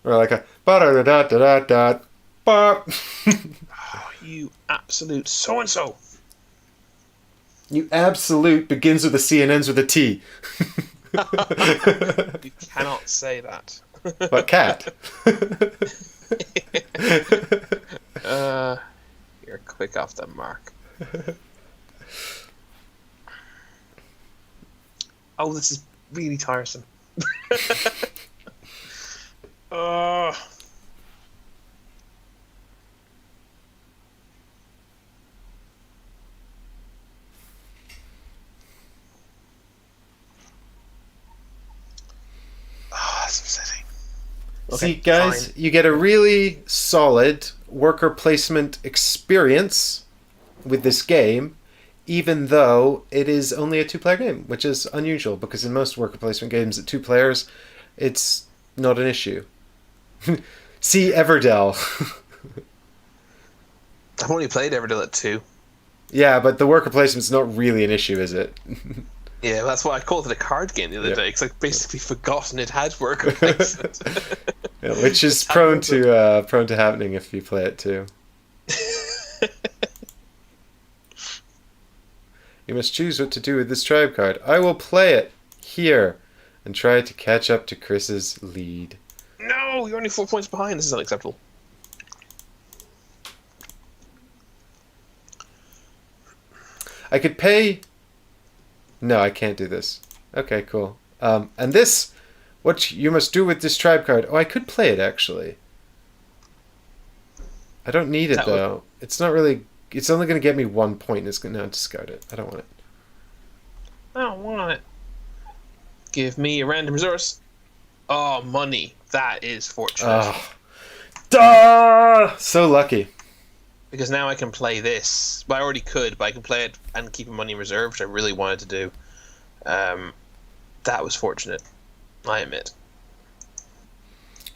or like a ba da da da da da ba. Oh, you absolute so and so. You absolute begins with a C and ends with a T. You cannot say that. But cat. You're quick off the mark. Oh, this is really tiresome. That's upsetting. See, guys, fine. You get a really solid worker placement experience with this game, even though it is only a 2-player game, which is unusual, because in most worker placement games at 2 players, it's not an issue. See Everdell. I've only played Everdell at 2. Yeah, but the worker placement's not really an issue, is it? Yeah, that's why I called it a card game the other day, because I basically forgotten it had worker placement. Yeah, which is prone to happening if you play it too. You must choose what to do with this tribe card. I will play it here and try to catch up to Chris's lead. No, you're only 4 points behind. This is unacceptable. I could pay... No, I can't do this. Okay, cool. And this, what you must do with this tribe card. Oh, I could play it, actually. I don't need it, though. It's not really... It's only going to get me 1 point, and it's going to discard it. I don't want it. I don't want it. Give me a random resource. Oh, money. That is fortunate. Oh. Duh! So lucky. Because now I can play this. Well, I already could, but I can play it and keep money in reserve, which I really wanted to do. That was fortunate, I admit.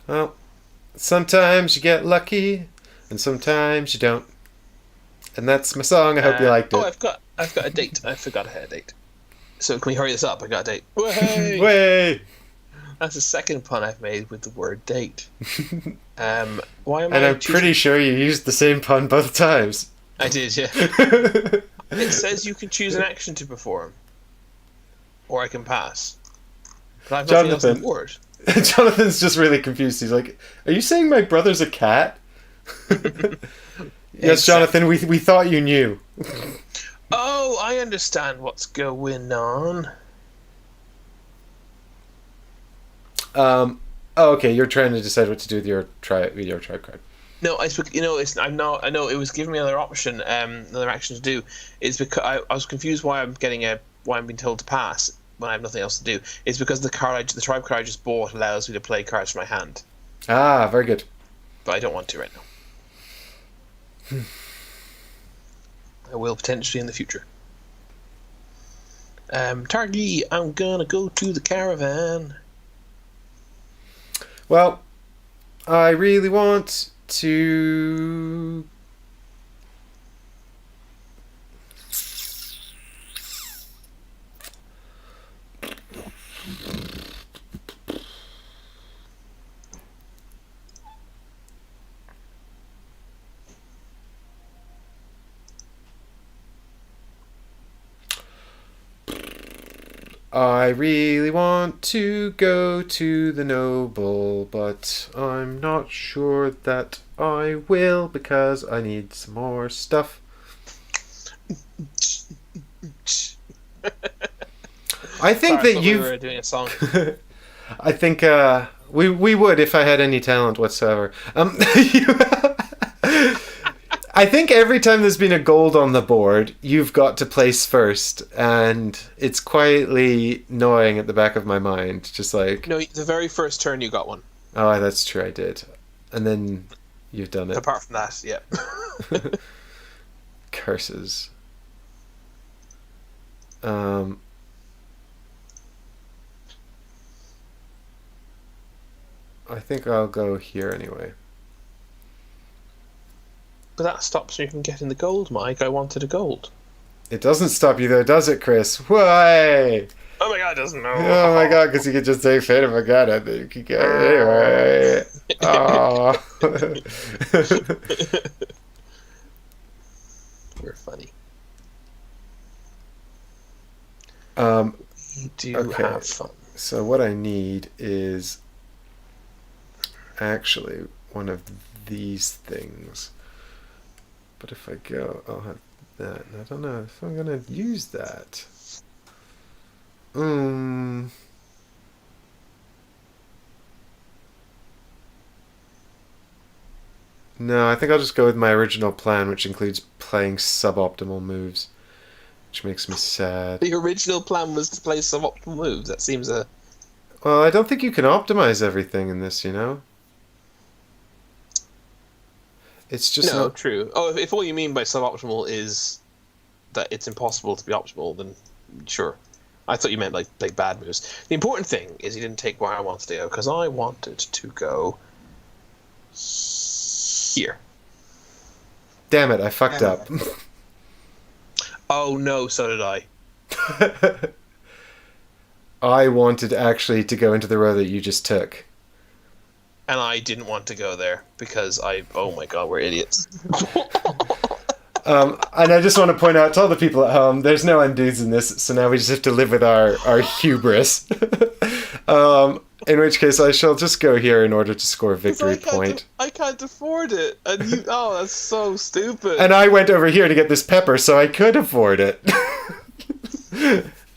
Well, sometimes you get lucky, and sometimes you don't. And that's my song. I hope you liked it. Oh, I've got a date. I forgot I had a date. So can we hurry this up? I got a date. Way! Way! That's the second pun I've made with the word date. Why am I'm pretty sure you used the same pun both times. I did, yeah. It says you can choose an action to perform, or I can pass. But I've nothing else in the word. Jonathan's just really confused. He's like, "Are you saying my brother's a cat?" Yes, Jonathan. We thought you knew. Oh, I understand what's going on. Oh, okay. You're trying to decide what to do with your tribe card. No, I'm not. I know it was giving me another option, another action to do. Is because I was confused why I'm being told to pass when I have nothing else to do. It's because the tribe card I just bought allows me to play cards from my hand. Ah, very good. But I don't want to right now. I will potentially in the future. Targi, I'm gonna go to the caravan. Well, I really want to... I really want to go to the Noble, but I'm not sure that I will because I need some more stuff. I think Sorry, that we were doing a song. I think we would if I had any talent whatsoever. I think every time there's been a gold on the board, you've got to place first, and it's quietly gnawing at the back of my mind, just like... No, the very first turn you got one. Oh, that's true, I did. And then you've done it. Apart from that, yeah. Curses. I think I'll go here anyway. But that stops me from getting the gold, Mike. I wanted a gold. It doesn't stop you though, does it, Chris? Why? Oh my god, it doesn't know. Oh my god, because you could just take Fate of Morgana, then you could get it anyway. Oh. We're funny. We do Okay. have fun. So what I need is actually one of these things. But if I go, I'll have that. And I don't know if I'm going to use that. No, I think I'll just go with my original plan, which includes playing suboptimal moves, which makes me sad. The original plan was to play suboptimal moves. That seems a... Well, I don't think you can optimize everything in this, you know? It's just No, not... true. Oh, if all you mean by suboptimal is that it's impossible to be optimal, then sure. I thought you meant like bad moves. The important thing is you didn't take where I wanted to go, because I wanted to go here. Damn it, I fucked up. Oh no, so did I. I wanted actually to go into the row that you just took. And I didn't want to go there because oh my god, we're idiots. And I just want to point out to all the people at home, there's no undos in this, so now we just have to live with our hubris. In which case I shall just go here in order to score a victory point. I can't afford it. And you, oh, that's so stupid. And I went over here to get this pepper, so I could afford it.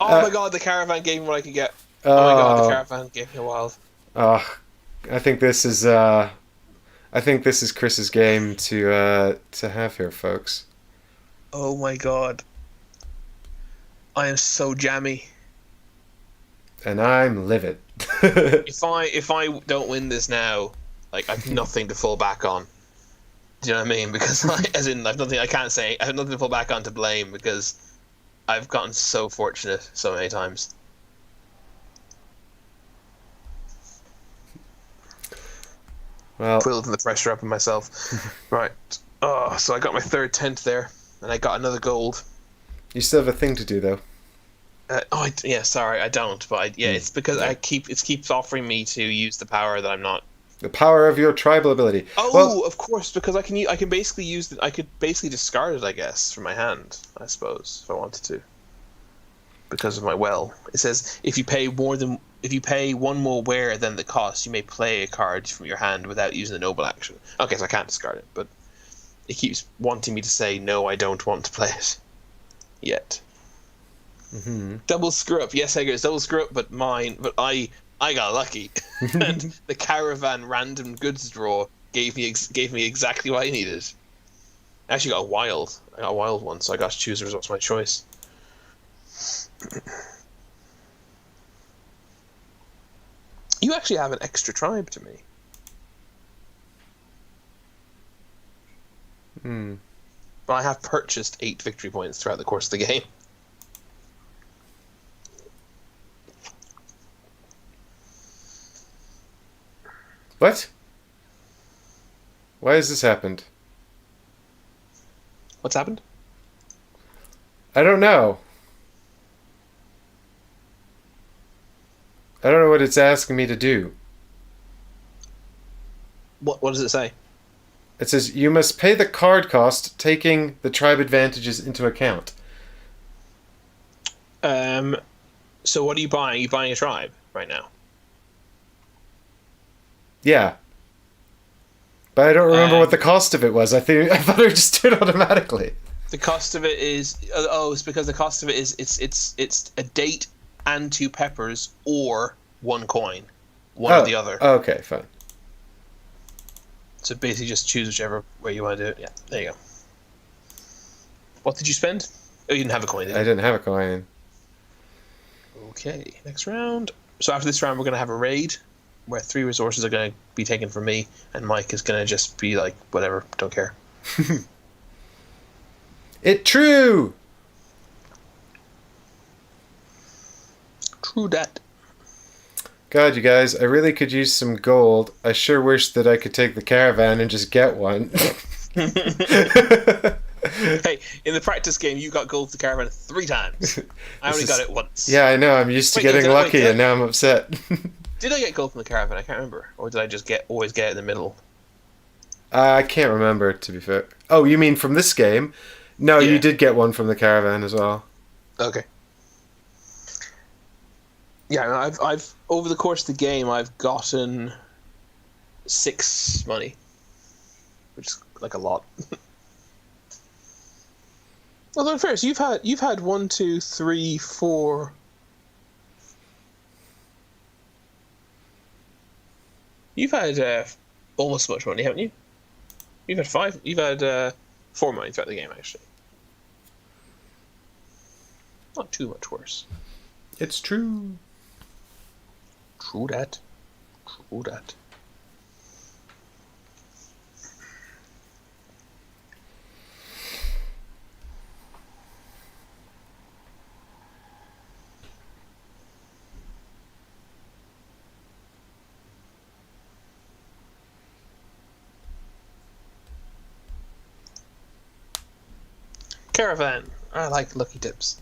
Oh my god, the caravan gave me what I could get. Oh my god, the caravan gave me a wild. I think this is Chris's game to have here, folks. Oh my god. I am so jammy. And I'm livid. If I don't win this now, like I've nothing to fall back on. Do you know what I mean? Because as in I've nothing I can't say I have nothing to fall back on to blame because I've gotten so fortunate so many times. Well, Building the pressure up on myself. Right. Oh, so I got my third tent there, and I got another gold. you still have a thing to do, though. Yeah, sorry, I don't. But it's because it keeps offering me to use the power that I'm not. The power of your tribal ability. Oh, Well, of course, because I can basically use I could basically discard it, I guess, from my hand. I suppose if I wanted to. Because of my well, it says if you pay one more wear than the cost, you may play a card from your hand without using the noble action. Okay, so I can't discard it, but it keeps wanting me to say no, I don't want to play it yet. mm-hmm. Double screw up. Yes, Hager, it's double screw up, but I got lucky, and the caravan random goods draw gave me exactly what I needed. I actually got a wild. I got a wild one, so I got to choose the results of my choice. You actually have an extra tribe to me. But I have purchased 8 victory points throughout the course of the game. What? Why has this happened? What's happened? I don't know. I don't know what it's asking me to do. What does it say? It says, you must pay the card cost, taking the tribe advantages into account. So what are you buying? Are you buying a tribe right now? Yeah. But I don't remember what the Um, cost of it was. I thought it just did automatically. The cost of it is it's because the cost of it is it's a date and 2 peppers or 1 coin, one or the other. Okay, fine. So basically, just choose whichever way you want to do it. Yeah, there you go. What did you spend? Oh, you didn't have a coin, did I you? didn't have a coin. Okay, next round. So after this round, we're going to have a raid where 3 resources are going to be taken from me, and Mike is going to just be like, whatever, don't care. It true! True that. God, you guys, I really could use some gold. I sure wish that I could take the caravan and just get one. Hey, in the practice game, you got gold to caravan 3 times. I only got it once. Yeah, I know. I'm used to Wait, no, getting lucky, and now I'm upset. Did I get gold from the caravan? I can't remember. Or did I just always get it in the middle? I can't remember, to be fair. Oh, you mean from this game? No, Yeah. you did get one from the caravan as well. Okay. Yeah, I've over the course of the game, I've gotten 6 money, which is like a lot. Although, in fairness, you've had 1, 2, 3, 4. You've had almost as much money, haven't you? You've had 5. You've had 4 money throughout the game, actually. Not too much worse. It's true. True that. True that. Caravan. I like Lucky Tips.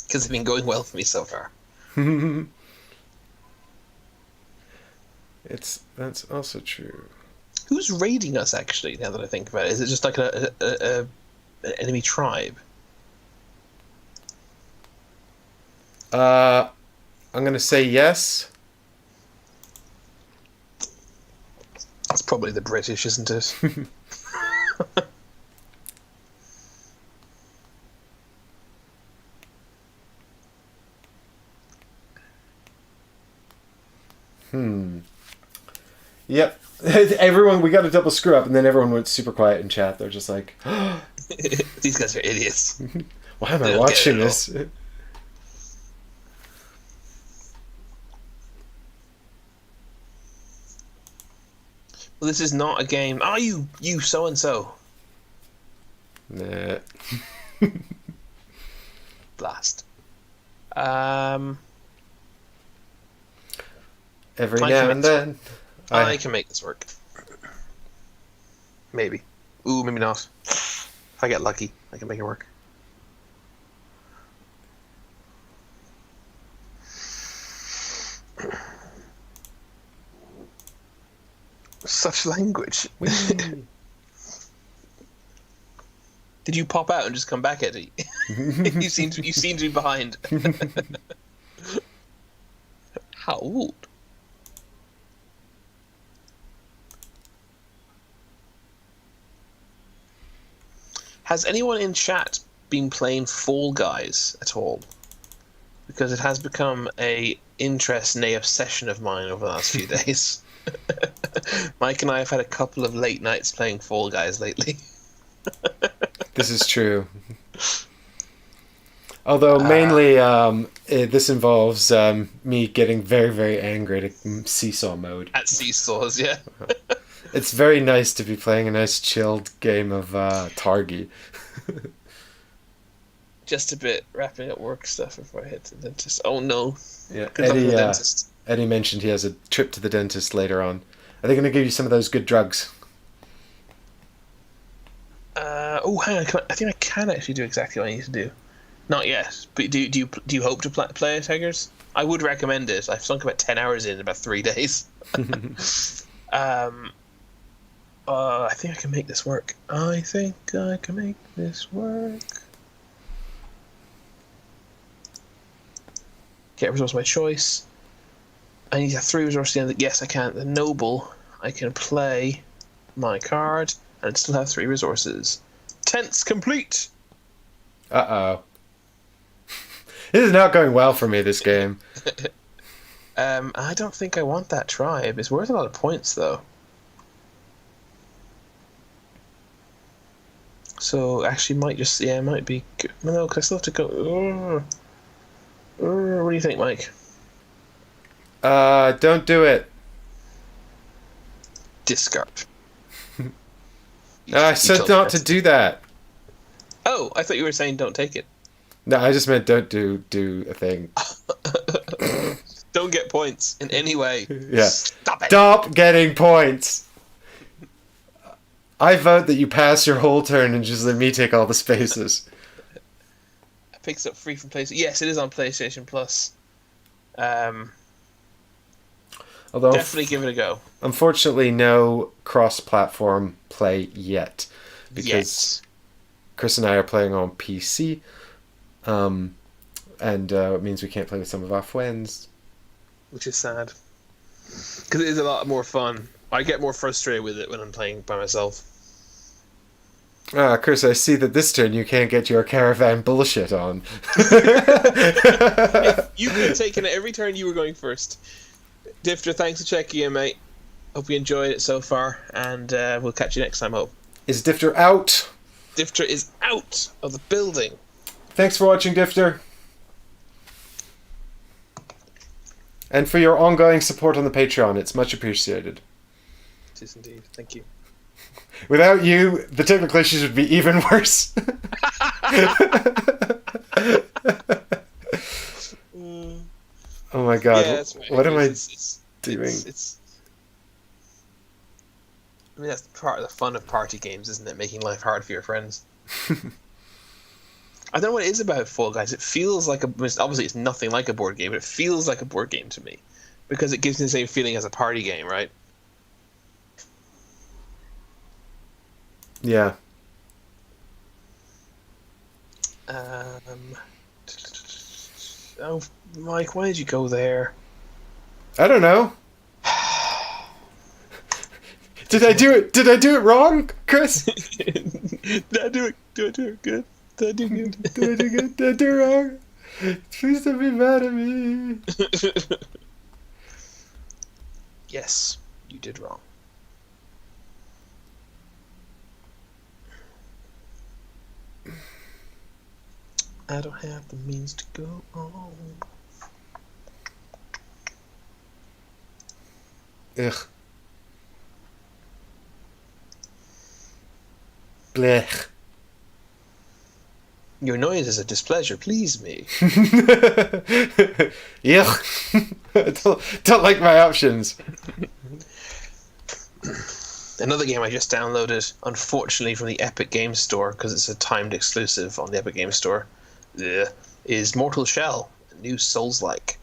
Because it's been going well for me so far. That's also true. Who's raiding us, actually, now that I think about it? Is it just like an enemy tribe? I'm gonna say yes. That's probably the British, isn't it? Yep. Everyone, we got a double screw up, and then everyone went super quiet in chat. They're just like, These guys are idiots. why am They I don't get watching it at this? Well, this is not a game. Oh, you so and so. Nah. Blast. Every I now can and make then. I can make this work. Maybe. Ooh, maybe not. If I get lucky, I can make it work. Such language. Did you pop out and just come back, Eddie? you seem to be behind. How old? Has anyone in chat been playing Fall Guys at all? Because it has become a interest, nay obsession of mine over the last few days. Mike and I have had a couple of late nights playing Fall Guys lately. This is true. Although mainly this involves me getting very, very angry at seesaw mode. At seesaws, yeah. It's very nice to be playing a nice chilled game of Targi. Just a bit wrapping up work stuff before I head to the dentist. Oh no. Yeah, Good luck with the dentist. Eddie mentioned he has a trip to the dentist later on. Are they going to give you some of those good drugs? Oh, hang on. I think I can actually do exactly what I need to do. Not yet. But do you hope to play it, Tigers? I would recommend it. I've sunk about 10 hours in about 3 days. Oh, I think I can make this work. I think I can make this work. Get resource of my choice. I need to have 3 resources at the end. Yes, I can. The noble. I can play my card and still have 3 resources. Tense complete. Uh-oh. This is not going well for me, this game. I don't think I want that tribe. It's worth a lot of points, though. So, actually, might just... Yeah, it might be... Good. No, because I still have to go... what do you think, Mike? Don't do it. Discard. I said not to do that. Oh, I thought you were saying don't take it. No, I just meant don't do a thing. Don't get points in any way. Yeah. Stop it. Stop getting points. I vote that you pass your whole turn and just let me take all the spaces. It picks up free from PlayStation. Yes, it is on PlayStation Plus. Although Definitely give it a go. Unfortunately, no cross-platform play yet, because Chris and I are playing on PC, and it means we can't play with some of our friends. Which is sad. Because it is a lot more fun. I get more frustrated with it when I'm playing by myself. Chris, I see that this turn you can't get your caravan bullshit on. You could have taken it every turn you were going first. Difter, thanks for checking in, mate. Hope you enjoyed it so far, and we'll catch you next time, hope. Is Difter out? Difter is out of the building. Thanks for watching, Difter. And for your ongoing support on the Patreon, it's much appreciated. It is indeed. Thank you. Without you, the technical issues would be even worse. Oh my god, yeah, that's right. What am I doing? doing? I mean, that's part of the fun of party games, isn't it? Making life hard for your friends. I don't know what it is about Fall Guys. It feels like obviously it's nothing like a board game, but it feels like a board game to me. Because it gives me the same feeling as a party game, right? Yeah. Oh, Mike, why did you go there? I don't know. Did I do it? Did I do it wrong, Chris? Did I do it? Did I do it good? Did I do good? Did I do good? Did I do wrong? Please don't be mad at me. Yes, you did wrong. I don't have the means to go on. Ugh. Blech. Your noise is a displeasure. Please me. Yuck. don't like my options. Another game I just downloaded, unfortunately from the Epic Games Store, because it's a timed exclusive on the Epic Games Store, is Mortal Shell, a new Souls-like.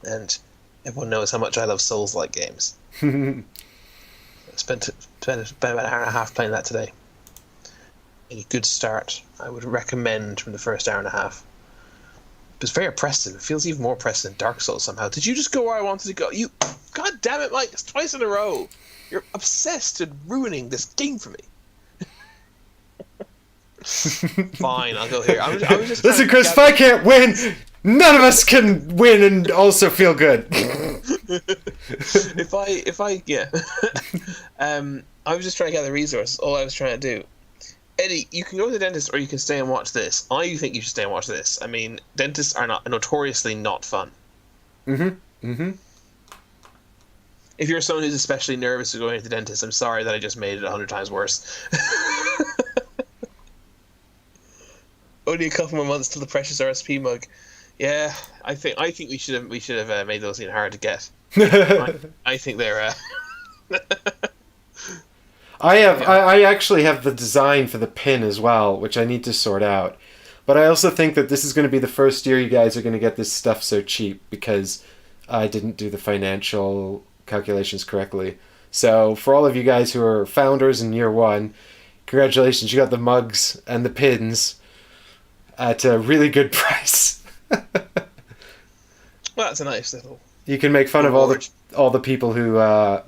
And everyone knows how much I love Souls-like games. I spent about an hour and a half playing that today. A good start. I would recommend from the first hour and a half. It's very oppressive. It feels even more oppressive than Dark Souls somehow. Did you just go where I wanted to go? You, God damn it, Mike! It's twice in a row. You're obsessed with ruining this game for me. Fine, I'll go here. I was just Listen, Chris, if I can't win, none of us can win and also feel good. if I yeah. I was just trying to gather resources. All I was trying to do. Eddie, you can go to the dentist or you can stay and watch this. I think you should stay and watch this. I mean, dentists are notoriously not fun. If you're someone who's especially nervous to going to the dentist, I'm sorry that I just made it 100 times worse. Only a couple more months till the precious RSP mug. Yeah, I think we should have made those even hard to get. I think they're. I actually have the design for the pin as well, which I need to sort out. But I also think that this is going to be the first year you guys are going to get this stuff so cheap because I didn't do the financial calculations correctly. So for all of you guys who are founders in year one, congratulations, you got the mugs and the pins at a really good price. Well, that's a nice little... You can make fun reward. of all the people who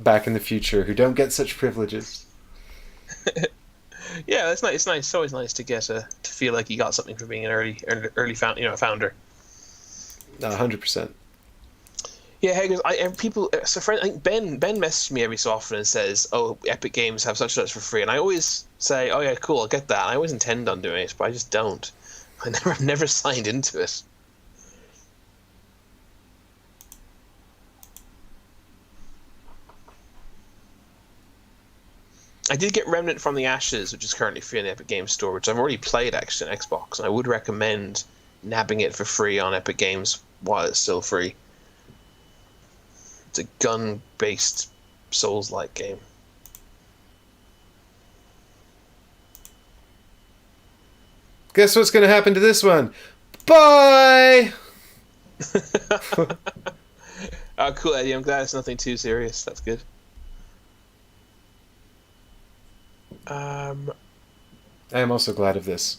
back in the future who don't get such privileges. Yeah, that's nice. It's nice. It's always nice to get to feel like you got something for being an early founder. 100%. Yeah, hey, because people. So, friend, I think Ben messages me every so often and says, "Oh, Epic Games have such and such for free," and I always say, "Oh yeah, cool, I'll get that." I always intend on doing it, but I just don't. I've never signed into it. I did get Remnant from the Ashes, which is currently free in the Epic Games Store, which I've already played actually on Xbox, and I would recommend nabbing it for free on Epic Games while it's still free. It's a gun-based Souls-like game. Guess what's going to happen to this one? Bye! Oh, cool, Eddie. I'm glad it's nothing too serious. That's good. I am also glad of this.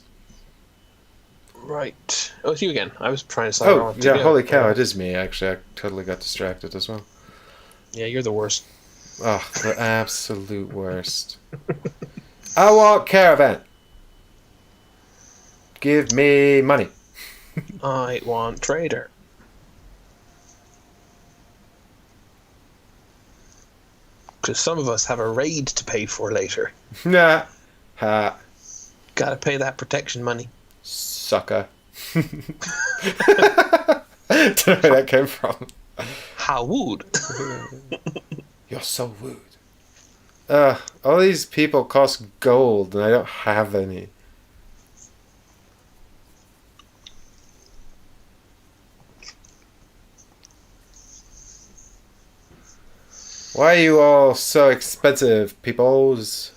Right. Oh, it's you again. I was trying to decide where I Oh, wanted to yeah, go. holy cow, it is me, actually. I totally got distracted as well. Yeah, you're the worst. Oh, the absolute worst. I want caravan. Give me money. I want trader. Because some of us have a raid to pay for later. Nah. Ha. Gotta pay that protection money. Sucker. Don't know where that came from. How would? You're so rude. All these people cost gold and I don't have any. Why are you all so expensive, peoples?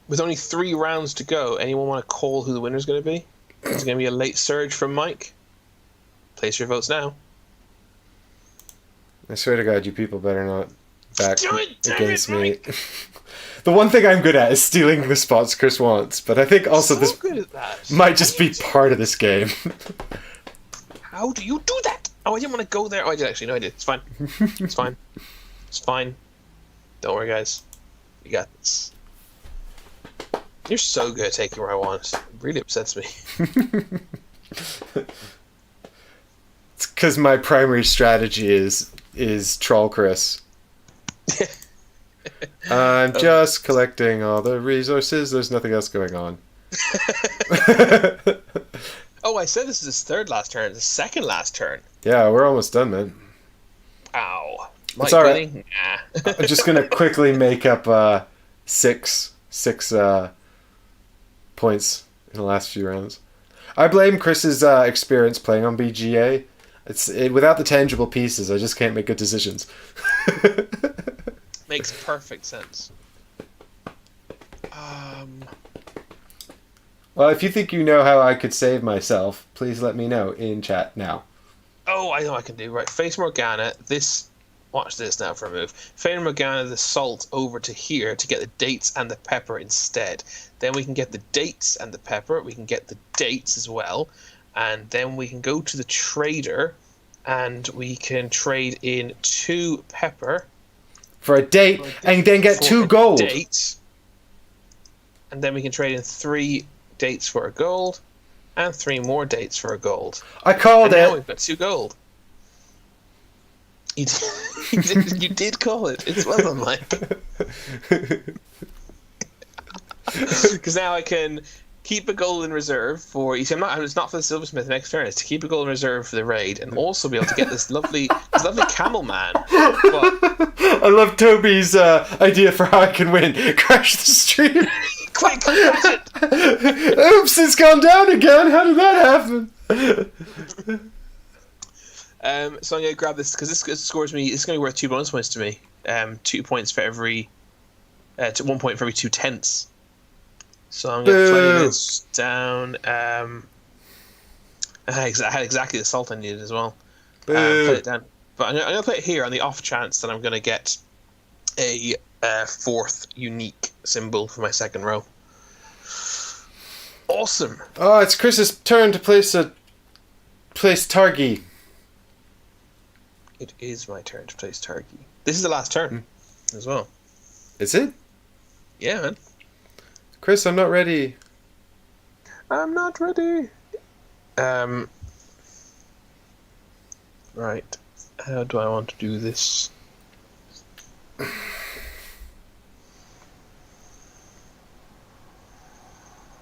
With only 3 rounds to go, anyone want to call who the winner's going to be? Is it going to be a late surge from Mike? Place your votes now. I swear to God, you people better not back Do it, damn against it, me. Mike. The one thing I'm good at is stealing the spots Chris wants, but I think also So this good at that. might just be part of this game. How do you do that? Oh, I didn't want to go there. Oh, I did actually. No, I did. It's fine. It's fine. It's fine. Don't worry, guys. You got this. You're so good at taking where I want. It really upsets me. It's because my primary strategy is troll Chris. I'm just collecting all the resources. There's nothing else going on. Oh, I said this is his third last turn. The second last turn. Yeah, we're almost done, man. Ow. It's Mike all right. winning? Nah. I'm just gonna quickly make up six points in the last few rounds. I blame Chris's experience playing on BGA. Without the tangible pieces, I just can't make good decisions. Makes perfect sense. Well, if you think you know how I could save myself, please let me know in chat now. Oh, I know I can do. Right. Face Morgana. Watch this now for a move. Face Morgana the salt over to here to get the dates and the pepper instead. Then we can get the dates and the pepper. We can get the dates as well. And then we can go to the trader and we can trade in 2 pepper. For a date, and then get 2 gold. Dates. And then we can trade in 3 dates for a gold and 3 more dates for a gold. I called and now it. we've got 2 gold. You did call it. It's well done, Mike. Because now I can keep a gold in reserve for. You see, it's not for the silversmith next turn. It's to keep a gold in reserve for the raid, and also be able to get this lovely camel man. But, I love Toby's idea for how I can win. Crash the stream. quick, crash it! Oops, it's gone down again. How did that happen? So I'm gonna grab this because this scores me. It's gonna be worth 2 bonus points to me. 2 points for every. 1 point for every 2 tenths. So I'm gonna play this down. I had exactly the salt I needed as well. Play it down, but I'm gonna play it here on the off chance that I'm gonna get a fourth unique symbol for my second row. Awesome. Oh, it's Chris's turn to place Targi. It is my turn to place Targi. This is the last turn as well. Is it? Yeah, man. Chris, I'm not ready. I'm not ready. Right. How do I want to do this?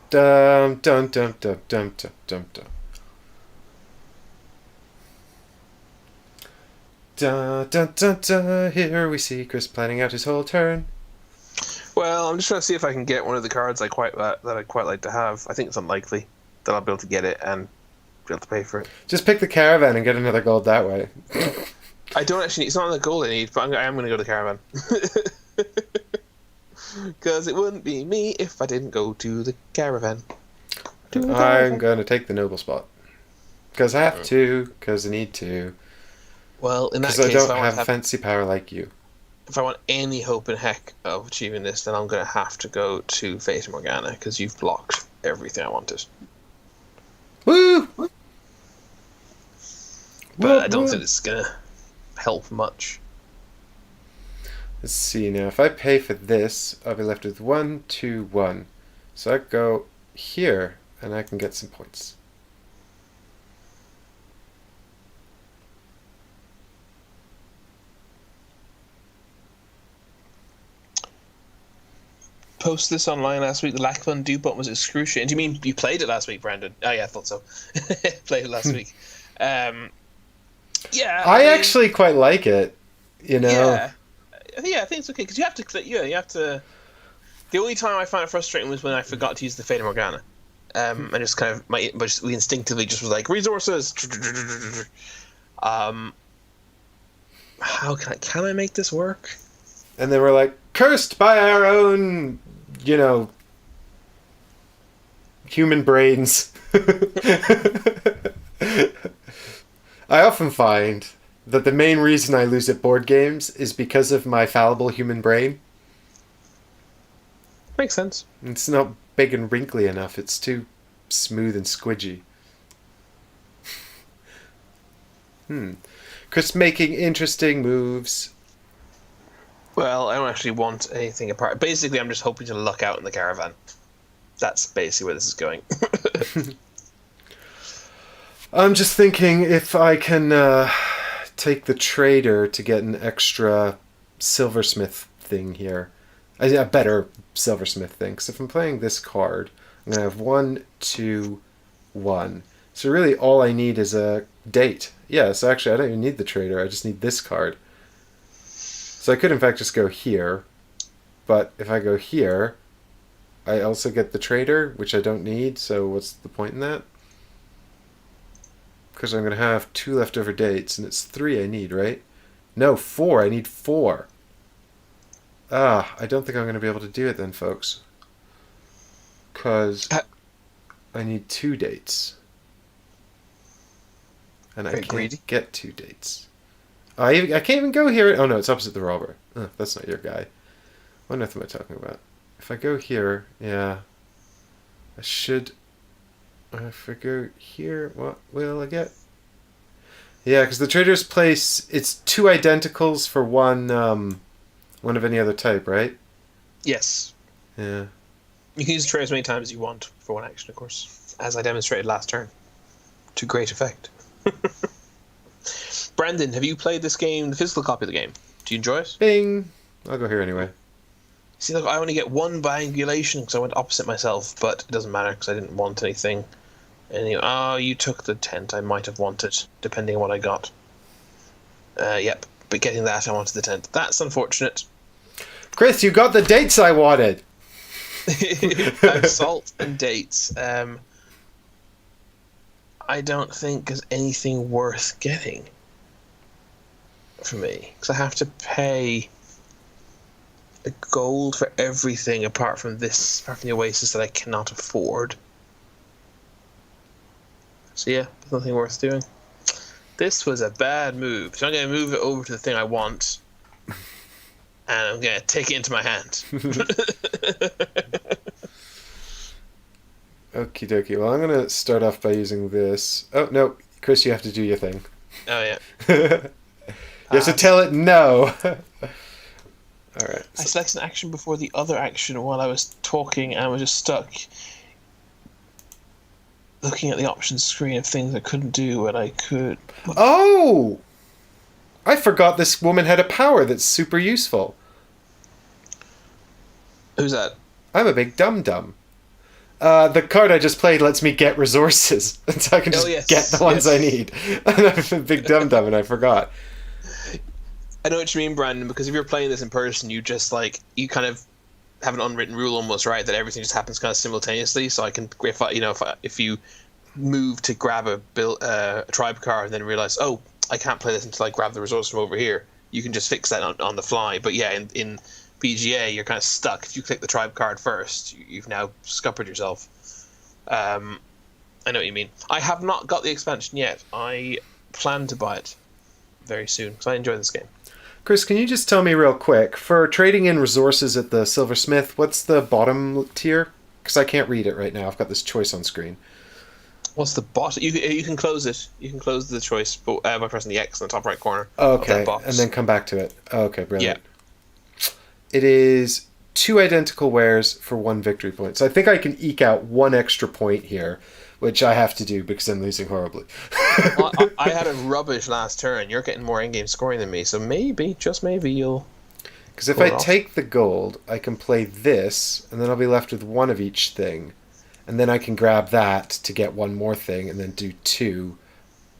Dum dum dum dum dum dum dum dum. Dun, dun, dun, dun. Here we see Chris planning out his whole turn. Well, I'm just trying to see if I can get one of the cards that I'd quite like to have. I think it's unlikely that I'll be able to get it and be able to pay for it. Just pick the caravan and get another gold that way. I don't actually. It's not the gold I need, but I am going to go to the caravan. Because it wouldn't be me if I didn't go to the caravan. I'm going to take the noble spot. Because I have to, because I need to. Well, in that case, because I don't have fancy power like you. If I want any hope in heck of achieving this, then I'm going to have to go to Fata Morgana, because you've blocked everything I wanted. Woo! But I don't think it's going to help much. Let's see now. If I pay for this, I'll be left with 1, 2, 1. So I go here, and I can get some points. Posted this online last week. The lack of undo button was excruciating. Do you mean you played it last week, Brandon? Oh yeah, I thought so. Played it last week. Yeah, I actually quite like it. You know. Yeah, I think it's okay because you have to. Yeah, you have to. The only time I found it frustrating was when I forgot to use the Fata Morgana. And just kind of we instinctively just was like resources. How can I make this work? And they were like, cursed by our own, you know, human brains. I often find that the main reason I lose at board games is because of my fallible human brain. Makes sense. It's not big and wrinkly enough. It's too smooth and squidgy. Chris making interesting moves. Well, I don't actually want anything apart. Basically, I'm just hoping to luck out in the caravan. That's basically where this is going. I'm just thinking if I can take the trader to get an extra silversmith thing here. A better silversmith thing. Because if I'm playing this card, I'm going to have 1, 2, 1. So really all I need is a date. Yeah, so actually I don't even need the trader. I just need this card. So I could in fact just go here. But if I go here, I also get the trader, which I don't need. So what's the point in that? Because I'm going to have 2 leftover dates, and it's 3 I need, right? No, 4. I need 4. I don't think I'm going to be able to do it then, folks. Because I need 2 dates. And I can't get 2 dates. I can't even go here. Oh, no, it's opposite the robber. That's not your guy. What on earth am I talking about? If I go here, yeah. I should... If I go here, what will I get? Yeah, because the trader's place, it's 2 identicals for one of any other type, right? Yes. Yeah. You can use the trader as many times as you want for one action, of course, as I demonstrated last turn. To great effect. Brandon, have you played this game, the physical copy of the game? Do you enjoy it? Bing! I'll go here anyway. See, look, I only get 1 by angulation because I went opposite myself, but it doesn't matter because I didn't want anything. Anyway, you took the tent I might have wanted, depending on what I got. Yep, but getting that, I wanted the tent. That's unfortunate. Chris, you got the dates I wanted! I have salt and dates. I don't think there's anything worth getting for me, because I have to pay a gold for everything apart from the Oasis that I cannot afford. So yeah, there's nothing worth doing. This was a bad move. So I'm going to move it over to the thing I want. and I'm gonna take it into my hand. Okie dokie. Well, I'm gonna start off by using this. Oh no, Chris, you have to do your thing. Oh yeah. You have to tell it no. All right. I selected an action before the other action while I was talking, and I was just stuck looking at the options screen of things I couldn't do when I could. Oh! I forgot this woman had a power that's super useful. Who's that? I'm a big dum-dum. The card I just played lets me get resources, and so I can just get the ones I need. And I'm a big dum-dum, and I forgot. I know what you mean, Brandon, because if you're playing this in person, you just, like, you kind of have an unwritten rule almost, right, that everything just happens kind of simultaneously, so I can, if you move to grab a tribe card and then realize, oh, I can't play this until I grab the resource from over here, you can just fix that on the fly. But yeah, in PGA, you're kind of stuck. If you click the tribe card first, you've now scuppered yourself. I know what you mean. I have not got the expansion yet. I plan to buy it very soon, because I enjoy this game. Chris, can you just tell me real quick, for trading in resources at the Silversmith, what's the bottom tier? Because I can't read it right now. I've got this choice on screen. What's the bottom? You can close it. You can close the choice by pressing the X in the top right corner. Okay, of that box. and then come back to it. Okay, brilliant. Yeah. It is 2 identical wares for 1 victory point. So I think I can eke out 1 extra point here, which I have to do because I'm losing horribly. Well, I had a rubbish last turn. You're getting more in-game scoring than me, so maybe, just maybe, you'll... Because if I take the gold, I can play this, and then I'll be left with 1 of each thing. And then I can grab that to get 1 more thing, and then do 2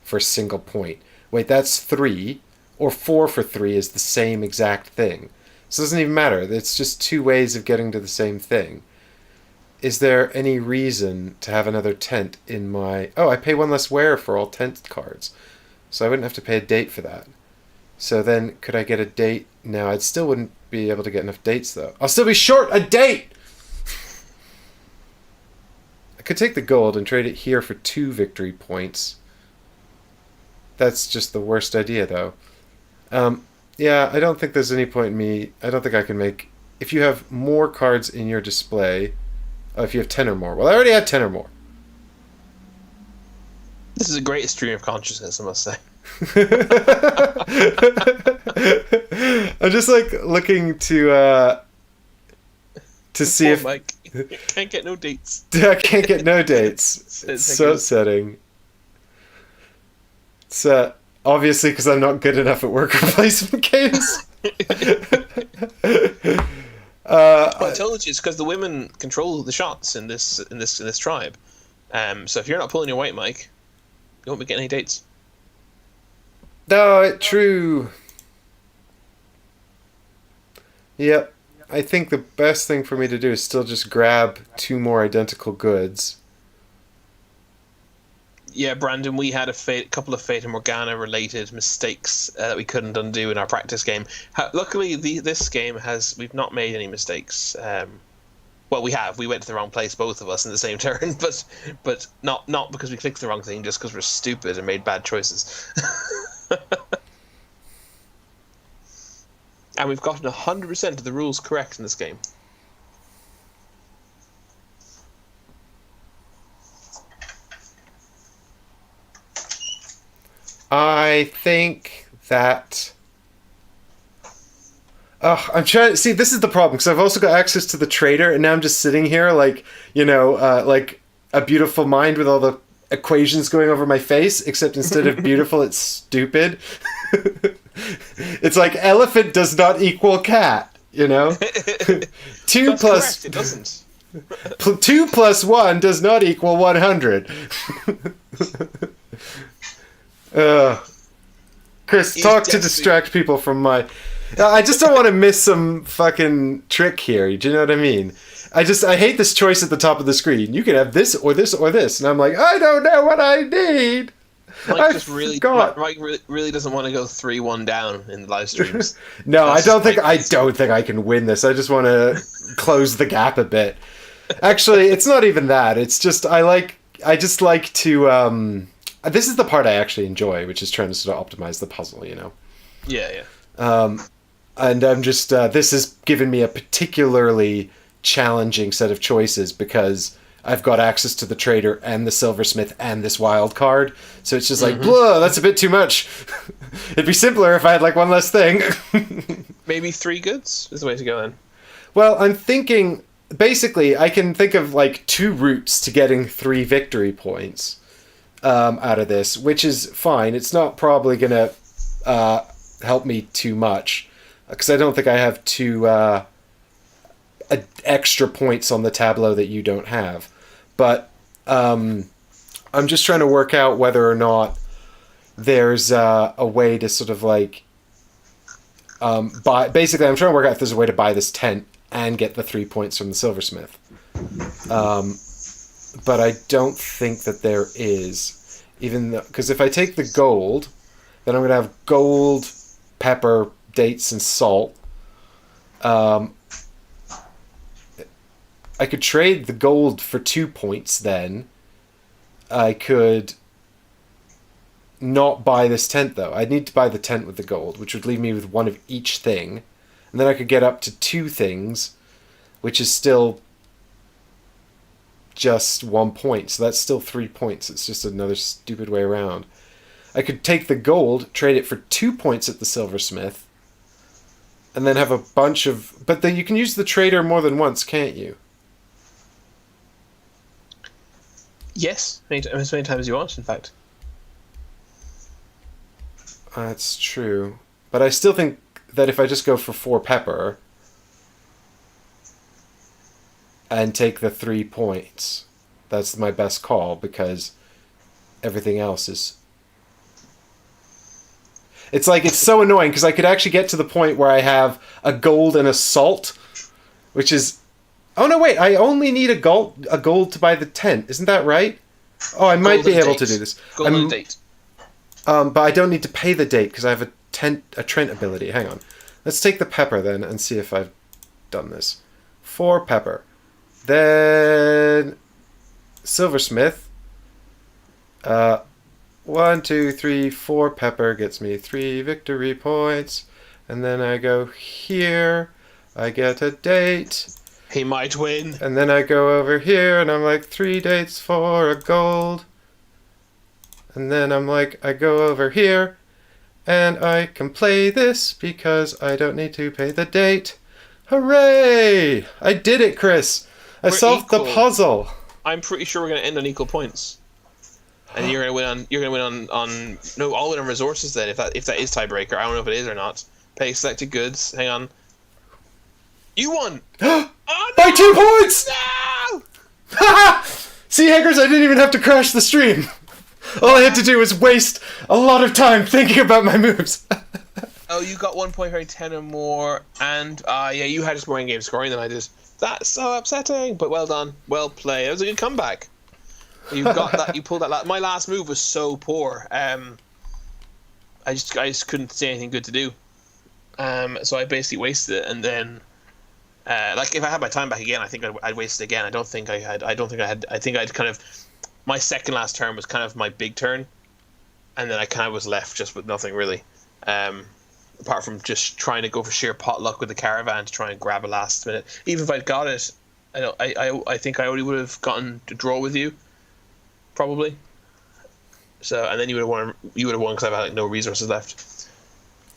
for a single point. Wait, that's 3, or 4 for 3 is the same exact thing. So it doesn't even matter. It's just 2 ways of getting to the same thing. Is there any reason to have another tent in my... Oh, I pay 1 less wear for all tent cards. So I wouldn't have to pay a date for that. So then, could I get a date? No, I still wouldn't be able to get enough dates, though. I'll still be short a date! I could take the gold and trade it here for 2 victory points. That's just the worst idea, though. Yeah, I don't think there's any point in me... I don't think I can make... If you have more cards in your display... Oh, if you have 10 or more. Well, I already have 10 or more. This is a great stream of consciousness, I must say. I'm just, like, looking to see if... Mike. Can't get no dates. I can't get no dates. It's so upsetting. It's obviously because I'm not good enough at worker placement games. I told you it's because the women control the shots in this tribe. So if you're not pulling your weight, Mike, you won't be getting any dates. No, true. Yep. I think the best thing for me to do is still just grab 2 more identical goods. Yeah, Brandon, we had a couple of Fata Morgana related mistakes that we couldn't undo in our practice game. Luckily, this game we've not made any mistakes. Well, we have. We went to the wrong place, both of us, in the same turn, but not because we clicked the wrong thing, just because we're stupid and made bad choices. And we've gotten 100% of the rules correct in this game. I think that... I'm trying to... See, this is the problem, because I've also got access to the trader, and now I'm just sitting here like, like a beautiful mind with all the equations going over my face, except instead of beautiful, it's stupid. It's like elephant does not equal cat, 2 That's plus... Correct, it doesn't. 2 plus 1 does not equal 100. Chris, talk to distract people from my... I just don't want to miss some fucking trick here. Do you know what I mean? I hate this choice at the top of the screen. You can have this or this or this. And I'm like, I don't know what I need. Mike really doesn't want to go 3-1 down in the live streams. No, I don't think I can win this. I just want to close the gap a bit. Actually, it's not even that. It's just I just like to this is the part I actually enjoy, which is trying to sort of optimize the puzzle, Yeah. And I'm just this has given me a particularly challenging set of choices because I've got access to the trader and the silversmith and this wild card. So it's just like, blah, that's a bit too much. It'd be simpler if I had like one less thing. Maybe 3 goods is the way to go then. Well, I'm thinking, basically, I can think of like 2 routes to getting 3 victory points out of this, which is fine. It's not probably going to help me too much because I don't think I have 2 extra points on the tableau that you don't have. But I'm just trying to work out whether or not there's a way to sort of like buy. Basically, I'm trying to work out if there's a way to buy this tent and get the 3 points from the silversmith. But I don't think that there is, even though, because if I take the gold, then I'm going to have gold, pepper, dates, and salt. I could trade the gold for 2 points then. I could not buy this tent, though. I'd need to buy the tent with the gold, which would leave me with 1 of each thing. And then I could get up to 2 things, which is still just 1 point. So that's still 3 points. It's just another stupid way around. I could take the gold, trade it for 2 points at the silversmith, and then have a bunch of... But then you can use the trader more than once, can't you? Yes, as many times as you want, in fact. That's true. But I still think that if I just go for 4 pepper and take the 3 points, that's my best call because everything else is... It's like, it's so annoying because I could actually get to the point where I have a gold and a salt, which is... Oh no, wait, I only need a gold to buy the tent. Isn't that right? Oh, I might be able to do this. Gold and date. But I don't need to pay the date because I have a Trent ability. Hang on. Let's take the pepper then and see if I've done this. 4 pepper. Then silversmith. 1, 2, 3, 4 pepper gets me 3 victory points. And then I go here. I get a date. He might win. And then I go over here and I'm like 3 dates for a gold. And then I'm like, I go over here and I can play this because I don't need to pay the date. Hooray! I did it, Chris. I solved the puzzle. I'm pretty sure we're going to end on equal points. And you're going to win on no, I'll win on resources then if that is tiebreaker. I don't know if it is or not. Pay selected goods. Hang on. You won. Oh, no! By 2 points. No! See, Hackers, I didn't even have to crash the stream. All I had to do was waste a lot of time thinking about my moves. Oh, you got 1 point for 10 or more, and yeah, you had just more in-game scoring than I did. That's so upsetting, but well done, well played. It was a good comeback. You got that. You pulled that. My last move was so poor. I just couldn't see anything good to do. So I basically wasted it, and then. Like if I had my time back again, I think I'd waste it again. I think I'd kind of, my second last turn was kind of my big turn, and then I kind of was left just with nothing really, apart from just trying to go for sheer pot luck with the caravan to try and grab a last minute. Even if I'd got it, I think I only would have gotten to draw with you, probably. So and then you would have won. You would have won because I had like no resources left.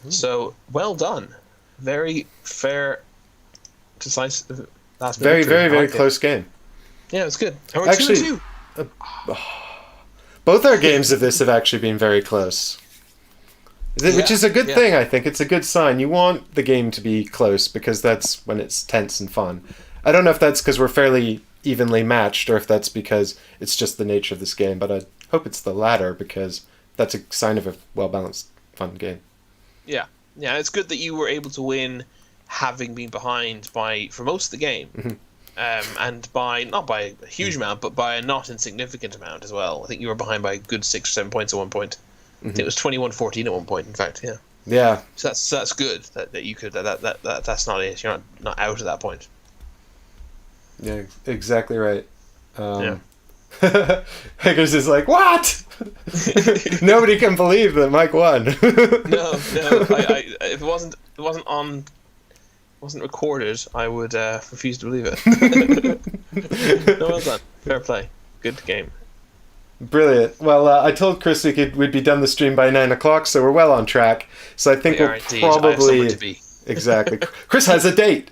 Ooh. So well done, very fair. Decisive last very close game. Yeah, it's good. Actually, both our games of this have actually been very close, which is a good thing. I think it's a good sign. You want the game to be close because that's when it's tense and fun. I don't know if that's because we're fairly evenly matched or if that's because it's just the nature of this game, but I hope it's the latter because that's a sign of a well-balanced, fun game. Yeah, it's good that you were able to win having been behind for most of the game, and not by a huge amount, but by a not insignificant amount as well. I think you were behind by a good 6 or 7 points at one point. I think it was 21-14 at one point. In fact, yeah. Yeah. So that's good that you could that's not it. You're not out at that point. Yeah, exactly right. Higgers is like, what? Nobody can believe that Mike won. No, if it wasn't recorded, I would refuse to believe it. No, well done. Fair play. Good game. Brilliant. Well, I told Chris we'd be done the stream by 9 o'clock, so we're well on track. So I think we'll indeed. I have somewhere probably... to be. Exactly. Chris has a date.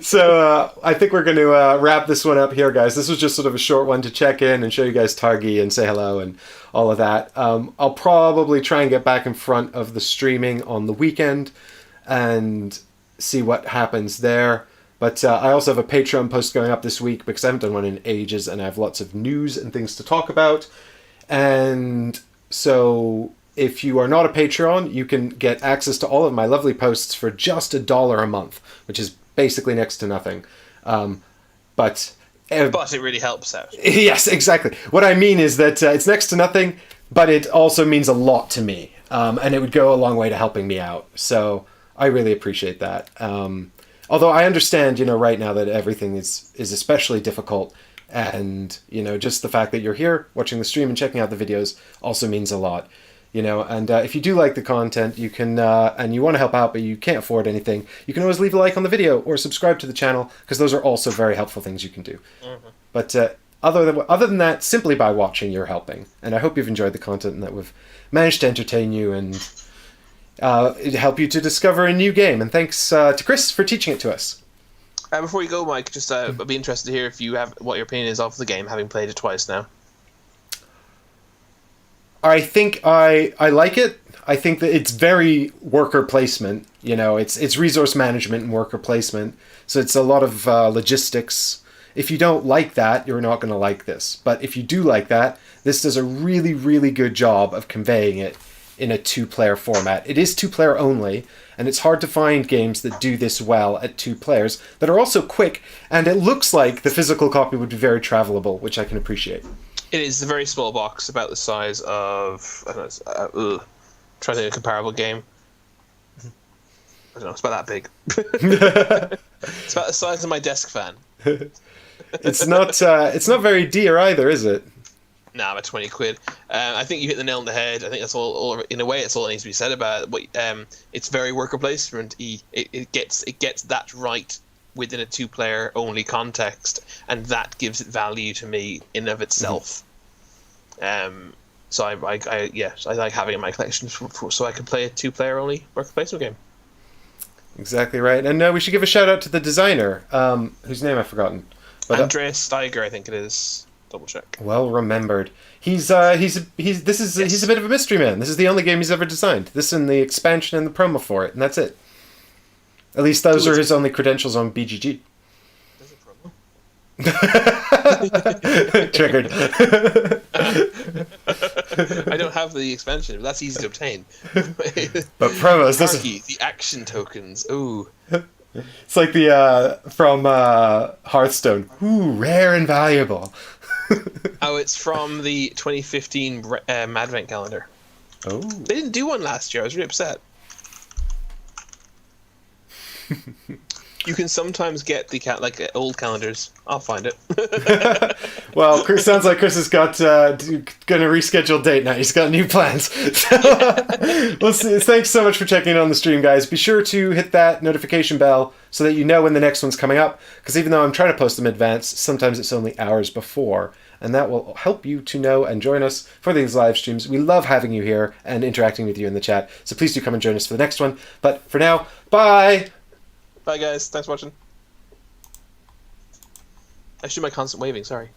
So I think we're going to wrap this one up here, guys. This was just sort of a short one to check in and show you guys Targi and say hello and all of that. I'll probably try and get back in front of the streaming on the weekend and see what happens there. But I also have a Patreon post going up this week because I haven't done one in ages and I have lots of news and things to talk about. And so if you are not a Patreon, you can get access to all of my lovely posts for just $1 a month, which is basically next to nothing. But it really helps out. Yes, exactly. What I mean is that it's next to nothing, but it also means a lot to me. And it would go a long way to helping me out. So I really appreciate that. Although I understand, right now that everything is especially difficult. And, just the fact that you're here watching the stream and checking out the videos also means a lot. And if you do like the content, you can, and you want to help out, but you can't afford anything, you can always leave a like on the video or subscribe to the channel, because those are also very helpful things you can do. Mm-hmm. But other than that, simply by watching, you're helping. And I hope you've enjoyed the content and that we've managed to entertain you and help you to discover a new game. And thanks to Chris for teaching it to us. Before you go, Mike, just I'd be interested to hear if you have what your opinion is of the game, having played it twice now. I think I like it. I think that it's very worker placement. It's resource management and worker placement. So it's a lot of logistics. If you don't like that, you're not going to like this. But if you do like that, this does a really, really good job of conveying it in a 2-player format. It is 2-player only, and it's hard to find games that do this well at 2 players that are also quick, and it looks like the physical copy would be very travelable, which I can appreciate. It is a very small box, about the size of... I don't know, trying to think of a comparable game. I don't know, it's about that big. It's about the size of my desk fan. It's not very dear either, is it? Nah, about 20 quid. I think you hit the nail on the head. I think that's all in a way, it's all that needs to be said about it. It's very worker placement. It gets that right within a 2-player only context, and that gives it value to me in of itself. Mm-hmm. So I like having it in my collection so I can play a 2-player only worker placement game. Exactly right. And we should give a shout out to the designer, whose name I've forgotten. But, Andreas Steiger, I think it is. Double check. Well remembered. He's a bit of a mystery man. This is the only game he's ever designed. This and the expansion and the promo for it, and that's it. At least those are his only credentials on BGG. There's a promo. Triggered. I don't have the expansion, but that's easy to obtain. But promos, Targi, the action tokens. Ooh. It's like the from Hearthstone. Ooh, rare and valuable. Oh, it's from the 2015 Advent calendar. Oh. They didn't do one last year. I was really upset. You can sometimes get the old calendars. I'll find it. Well, Chris, sounds like Chris has got going to reschedule date now. He's got new plans. Well, thanks so much for checking in on the stream, guys. Be sure to hit that notification bell so that you know when the next one's coming up. Because even though I'm trying to post them in advance, sometimes it's only hours before. And that will help you to know and join us for these live streams. We love having you here and interacting with you in the chat. So please do come and join us for the next one. But for now, bye! Bye, guys. Thanks for watching. I should do my constant waving, sorry.